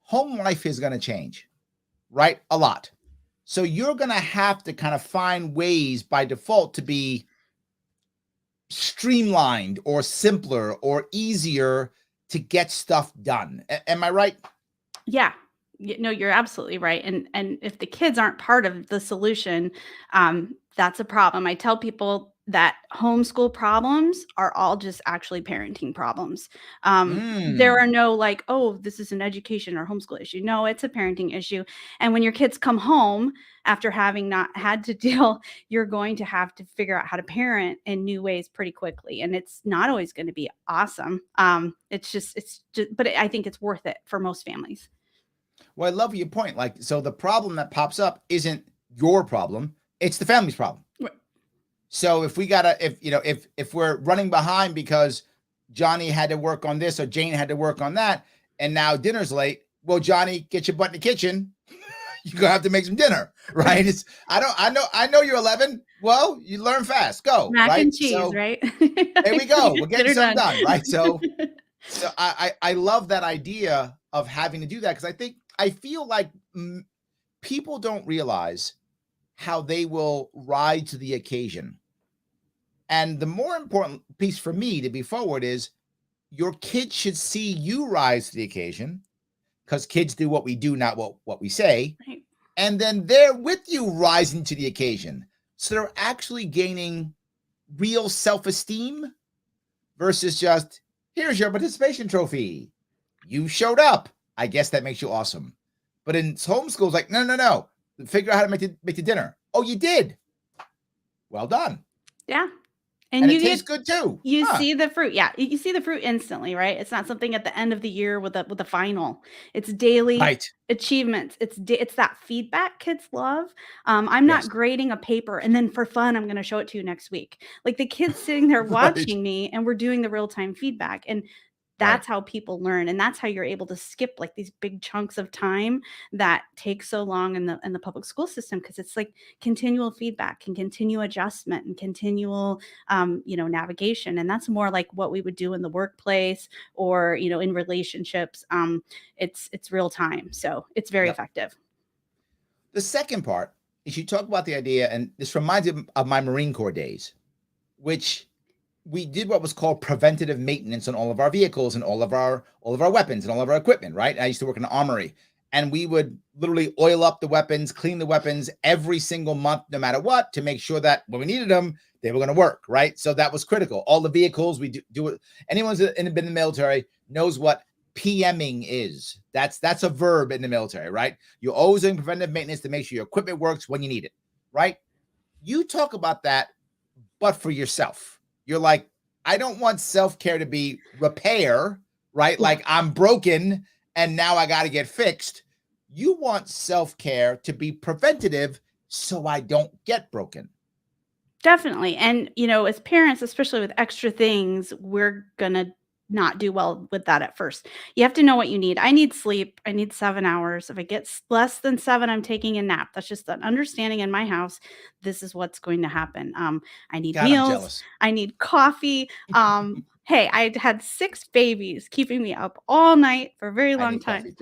home life is going to change, right? A lot. So you're going to have to kind of find ways by default to be streamlined or simpler or easier to get stuff done. Am I right? Yeah. No, you're absolutely right. And if the kids aren't part of the solution, that's a problem. I tell people that homeschool problems are all just actually parenting problems. There are no like, oh, this is an education or homeschool issue. No, it's a parenting issue. And when your kids come home after having not had to deal, you're going to have to figure out how to parent in new ways pretty quickly. And it's not always going to be awesome. It's just, but I think it's worth it for most families. Well, I love your point. Like, so the problem that pops up isn't your problem; it's the family's problem. Right. So if if we're running behind because Johnny had to work on this or Jane had to work on that, and now dinner's late, well, Johnny, get your butt in the kitchen. You're gonna have to make some dinner, right? It's I know you're 11. Well, you learn fast. Go Mac right? and cheese, So right? there we go. We're getting something done, right? So I love that idea of having to do that because I feel like people don't realize how they will rise to the occasion. And the more important piece for me to be forward is your kids should see you rise to the occasion because kids do what we do, not what we say. Right. And then they're with you rising to the occasion. So they're actually gaining real self-esteem versus just, here's your participation trophy. You showed up. I guess that makes you awesome. But in homeschool, it's like, no. Figure out how to make the dinner. Oh, you did. Well done. Yeah. And it tastes good too. You see the fruit. Yeah. You see the fruit instantly, right? It's not something at the end of the year with a final. It's daily achievements. It's that feedback kids love. I'm not grading a paper and then for fun, I'm going to show it to you next week. Like the kids sitting there watching me and we're doing the real-time feedback. And that's how people learn. And that's how you're able to skip like these big chunks of time that take so long in the public school system. Cause it's like continual feedback and continual adjustment and continual, navigation. And that's more like what we would do in the workplace or, in relationships. It's real time. So it's very effective. The second part is you talk about the idea, and this reminds me of my Marine Corps days, which we did what was called preventative maintenance on all of our vehicles and all of our weapons and all of our equipment, right? I used to work in an armory, and we would literally oil up the weapons, clean the weapons every single month, no matter what, to make sure that when we needed them, they were going to work, right? So that was critical. All the vehicles, we do it. Anyone who's been in the military knows what PMing is. That's a verb in the military, right? You're always doing preventative maintenance to make sure your equipment works when you need it, right? You talk about that, but for yourself. You're like, I don't want self-care to be repair, right? Like I'm broken and now I got to get fixed. You want self-care to be preventative so I don't get broken. Definitely. And, as parents, especially with extra things, we're going to not do well with that at first. You have to know what you need. I need sleep. I need 7 hours. If I get less than 7, I'm taking a nap. That's just an understanding in my house. This is what's going to happen. I need meals. I need coffee. Hey, I had 6 babies keeping me up all night for a very long time.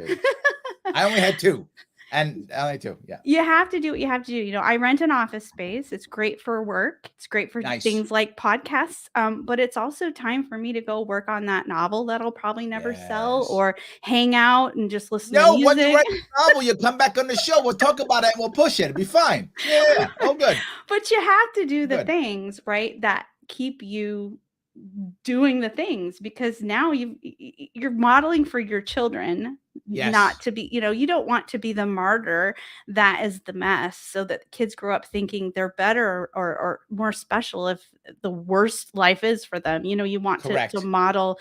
I only had 2. And I too, yeah. You have to do what you have to do. I rent an office space. It's great for work. It's great for things like podcasts. But it's also time for me to go work on that novel that I'll probably never sell or hang out and just listen to music. When you write a novel, you come back on the show. We'll talk about it and we'll push it. It'll be fine. Yeah. Oh, good. But you have to do the things, right, that keep you doing the things, because now you're modeling for your children not to be, you don't want to be the martyr that is the mess, so that kids grow up thinking they're better or more special if the worst life is for them. You want to model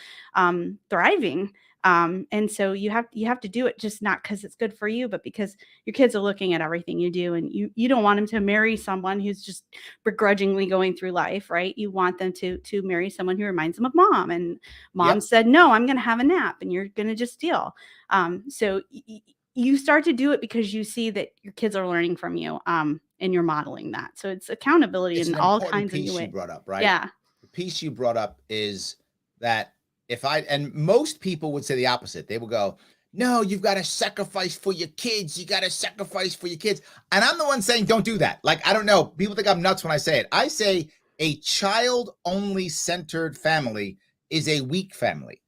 thriving. And so you have to do it just not because it's good for you, but because your kids are looking at everything you do, and you don't want them to marry someone who's just begrudgingly going through life, right? You want them to marry someone who reminds them of mom, and mom said, no, I'm going to have a nap, and you're going to just deal. So you start to do it because you see that your kids are learning from you, and you're modeling that. So it's accountability in all kinds of ways. You brought up, right? Yeah. The piece you brought up is that and most people would say the opposite. They will go, no, you've got to sacrifice for your kids. You got to sacrifice for your kids. And I'm the one saying, don't do that. Like, I don't know. People think I'm nuts when I say it. I say a child-only centered family is a weak family.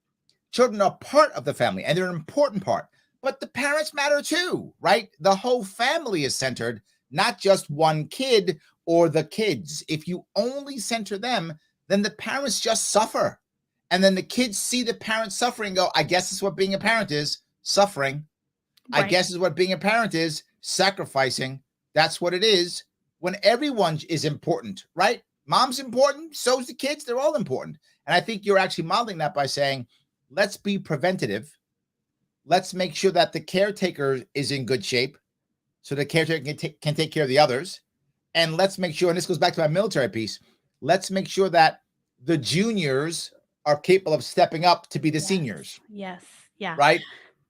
Children are part of the family and they're an important part, but the parents matter too, right? The whole family is centered, not just one kid or the kids. If you only center them, then the parents just suffer. And then the kids see the parents suffering and go, I guess it's what being a parent is, suffering. I Right. guess is what being a parent is, sacrificing. That's what it is when everyone is important, right? Mom's important, so's the kids, they're all important. And I think you're actually modeling that by saying, let's be preventative. Let's make sure that the caretaker is in good shape so the caretaker can take care of the others. And let's make sure, and this goes back to my military piece, let's make sure that the juniors are capable of stepping up to be the seniors, Yes. Yeah. right?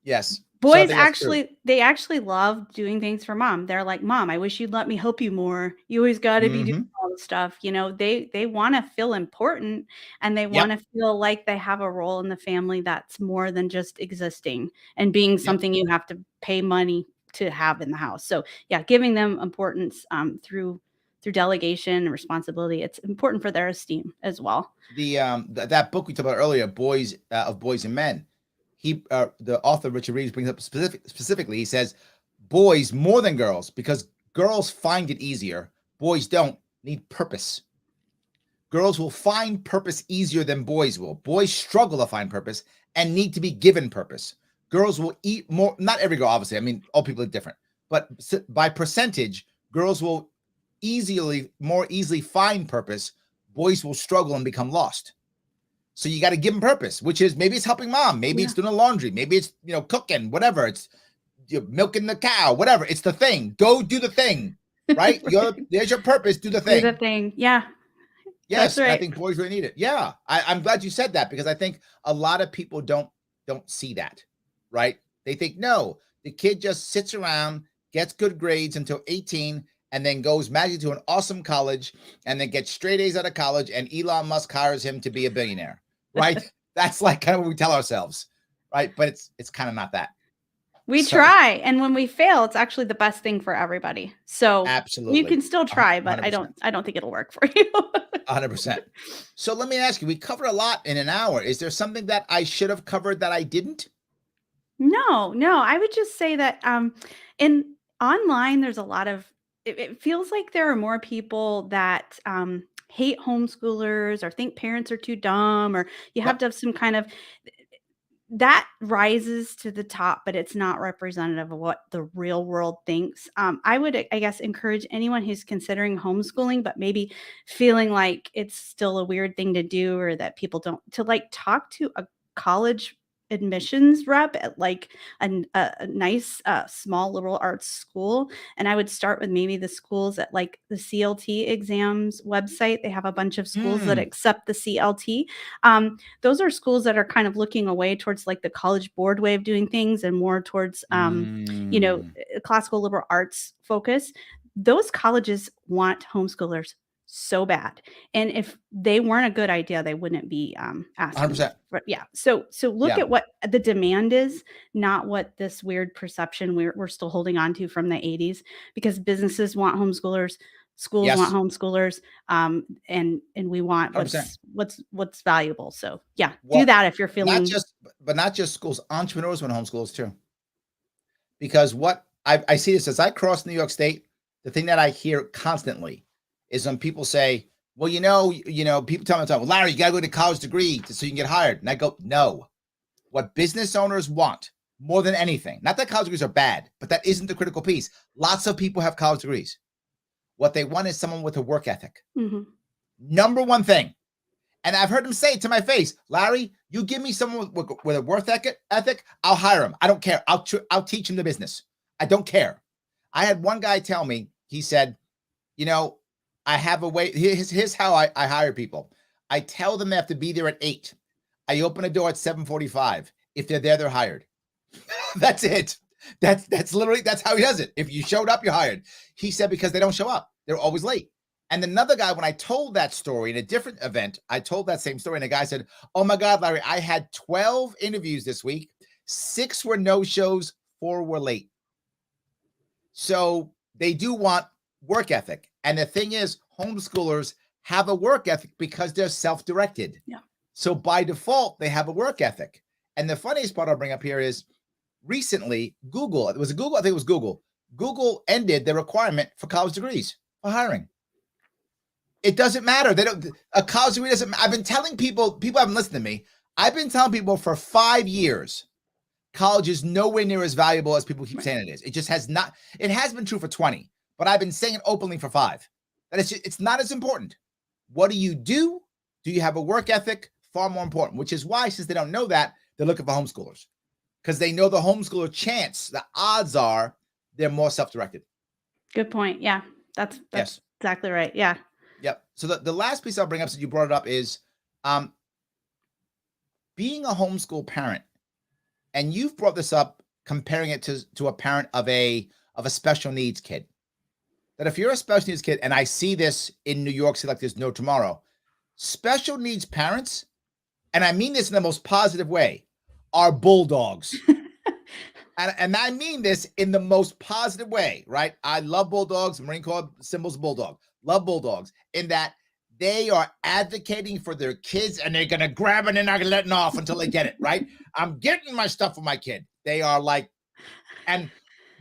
Yes. So I Boys think that's true. actually love doing things for mom. They're like, "Mom, I wish you'd let me help you more. You always gotta be doing Mm-hmm. all the stuff." You know, they wanna feel important and they Yep. wanna feel like they have a role in the family that's more than just existing and being Yep. something you have to pay money to have in the house. So, yeah, giving them importance, through delegation and responsibility, it's important for their esteem as well. That book we talked about earlier, Boys of Boys and Men, the author Richard Reeves brings up specifically. He says boys more than girls because girls find it easier. Boys don't need purpose. Girls will find purpose easier than boys will. Boys struggle to find purpose and need to be given purpose. Girls will eat more. Not every girl, obviously. I mean, all people are different, but by percentage, girls will more easily find purpose. Boys will struggle and become lost. So you got to give them purpose, which is maybe it's helping mom, maybe it's doing the laundry, maybe it's cooking, whatever. It's milking the cow, whatever. It's the thing. Go do the thing, right? There's your purpose. Do the Do the thing. thing. Yeah, that's Yes, and I right. think boys really need it. Yeah, I'm glad you said that because I think a lot of people don't see that, right? They think no, the kid just sits around, gets good grades until 18, and then goes magically to an awesome college, and then gets straight A's out of college, and Elon Musk hires him to be a billionaire, right? That's like kind of what we tell ourselves, right? But it's kind of not that. We So try, and when we fail, it's actually the best thing for everybody. So, you absolutely, can still try, but I 100%, don't think it'll work for you. 100%. So let me ask you: we covered a lot in an hour. Is there something that I should have covered that I didn't? No, no, I would just say that, in online, there's a lot of it feels like there are more people that, hate homeschoolers or think parents are too dumb, or you have Yep. to have some kind of that rises to the top, but it's not representative of what the real world thinks. I would, I guess, encourage anyone who's considering homeschooling, but maybe feeling like it's still a weird thing to do or that people don't, to like talk to a college admissions rep at like a nice small liberal arts school. And I would start with maybe the schools at like the CLT exams website. They have a bunch of schools that Mm, accept the CLT. Those are schools that are kind of looking away towards like the college board way of doing things and more towards mm, classical liberal arts focus. Those colleges want homeschoolers so bad, and if they weren't a good idea, they wouldn't be asking 100%. for, yeah. So look Yeah, at what the demand is, not what this weird perception we're still holding on to from the 80s, because businesses want homeschoolers, schools want yes, homeschoolers, and we want 100%. what's valuable. So yeah, do Well, that if you're not feeling. just, but not just schools. Entrepreneurs want homeschools too, because what I see this as I cross New York State, the thing that I hear constantly is when people say, "Well, people tell me, well, Larry, you got to go to college degree so you can get hired," and I go, "No, what business owners want more than anything, not that college degrees are bad, but that isn't the critical piece. Lots of people have college degrees. What they want is someone with a work ethic. Mhm. Number one thing." And I've heard him say it to my face, Larry, you give me someone with a work ethic, I'll hire him. I don't care. I'll teach him the business. I don't care. I had one guy tell me, he said, I have a way. Here's how I hire people. I tell them they have to be there at 8. I open a door at 7:45. If they're there, they're hired. That's it. That's literally, that's how he does it. If you showed up, you're hired. He said, because they don't show up. They're always late. And another guy, when I told that story in a different event, I told that same story. And the guy said, oh my God, Larry, I had 12 interviews this week. 6 were no-shows, 4 were late. So they do want work ethic. And the thing is, homeschoolers have a work ethic because they're self-directed. Yeah. So by default, they have a work ethic. And the funniest part I'll bring up here is recently, Google, it was Google, I think it was Google. Google ended the requirement for college degrees for hiring. It doesn't matter. They don't, a college degree doesn't, I've been telling people haven't listened to me. I've been telling people for 5 years, college is nowhere near as valuable as people keep saying it is. It just has not, it has been true for 20, but I've been saying it openly for 5. That it's not as important. What do? Do you have a work ethic? Far more important, which is why, since they don't know that, they're looking for homeschoolers. Because they know the homeschooler chance, the odds are they're more self-directed. Good point. Yeah, that's yes. Exactly right. Yeah. Yep. So the last piece I'll bring up since you brought it up is being a homeschool parent. And you've brought this up, comparing it to a parent of a special needs kid. That if you're a special needs kid, and I see this in New York City like there's no tomorrow, special needs parents, and I mean this in the most positive way, are bulldogs. and I mean this in the most positive way, right? I love bulldogs. Marine Corps symbols bulldog. Love bulldogs in that they are advocating for their kids and they're going to grab it and they're not going to let it off until they get it, right? I'm getting my stuff for my kid. They are like, and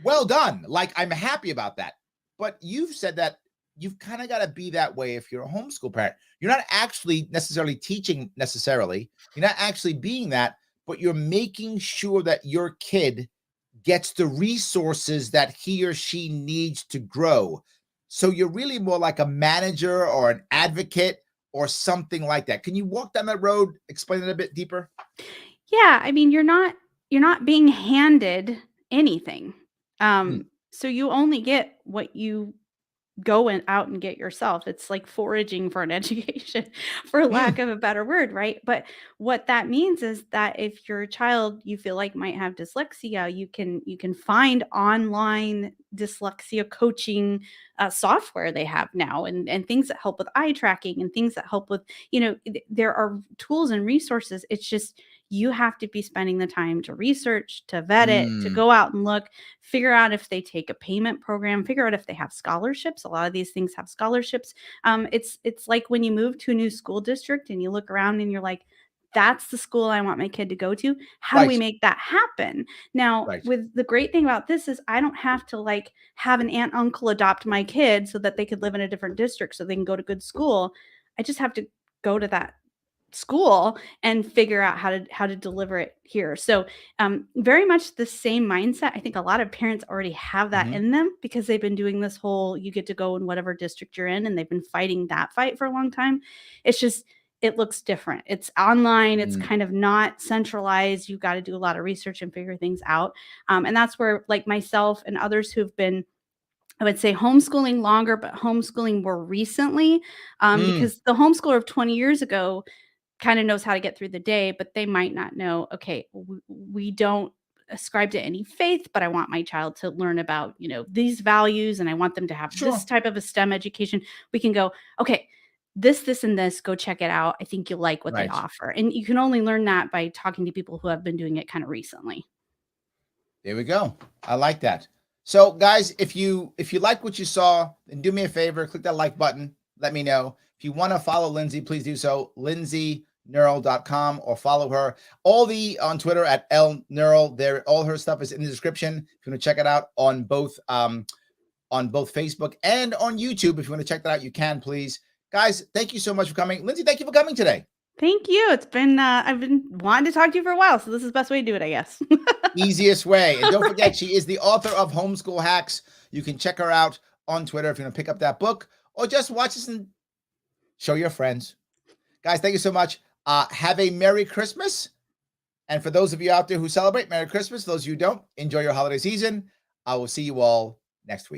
well done. Like, I'm happy about that. But you've said that you've kind of got to be that way if you're a homeschool parent. You're not actually necessarily teaching necessarily. You're not actually being that, but you're making sure that your kid gets the resources that he or she needs to grow. So you're really more like a manager or an advocate or something like that. Can you walk down that road, explain it a bit deeper? Yeah, I mean, you're not being handed anything. So you only get what you go out and get yourself. It's like foraging for an education, for lack of a better word, right? But what that means is that if your child you feel like might have dyslexia, you can find online dyslexia coaching software they have now, and things that help with eye tracking and things that help with, there are tools and resources. It's just you have to be spending the time to research, to vet it, to go out and look, figure out if they take a payment program, figure out if they have scholarships. A lot of these things have scholarships. It's like when you move to a new school district and you look around and you're like, that's the school I want my kid to go to. How do we make that happen? Now, with the great thing about this is I don't have to like have an aunt, uncle adopt my kid so that they could live in a different district so they can go to good school. I just have to go to that school and figure out how to deliver it here. So very much the same mindset. I think a lot of parents already have that in them because they've been doing this whole you get to go in whatever district you're in, and they've been fighting that fight for a long time. It's just it looks different. It's online. It's kind of not centralized. You've got to do a lot of research and figure things out. And that's where like myself and others who've been, I would say, homeschooling longer, but homeschooling more recently, because the homeschooler of 20 years ago kind of knows how to get through the day, but they might not know, okay, we don't ascribe to any faith, but I want my child to learn about, these values, and I want them to have this type of a STEM education. We can go, okay, this, and this, go check it out. I think you'll like what they offer. And you can only learn that by talking to people who have been doing it kind of recently. There we go. I like that. So guys, if you like what you saw, then do me a favor, click that like button. Let me know. If you want to follow Linsey, please do so. LinseyKnerl.com, or follow her. On Twitter at LKnerl. There, all her stuff is in the description. If you want to check it out on both Facebook and on YouTube. If you want to check that out, you can, please. Guys, thank you so much for coming. Linsey, thank you for coming today. Thank you. It's been I've been wanting to talk to you for a while, so this is the best way to do it, I guess. Easiest way. And don't forget, she is the author of Homeschool Hacks. You can check her out on Twitter if you want to pick up that book, or just watch this and show your friends. Guys, thank you so much. Have a Merry Christmas. And for those of you out there who celebrate, Merry Christmas. Those of you who don't, enjoy your holiday season. I will see you all next week.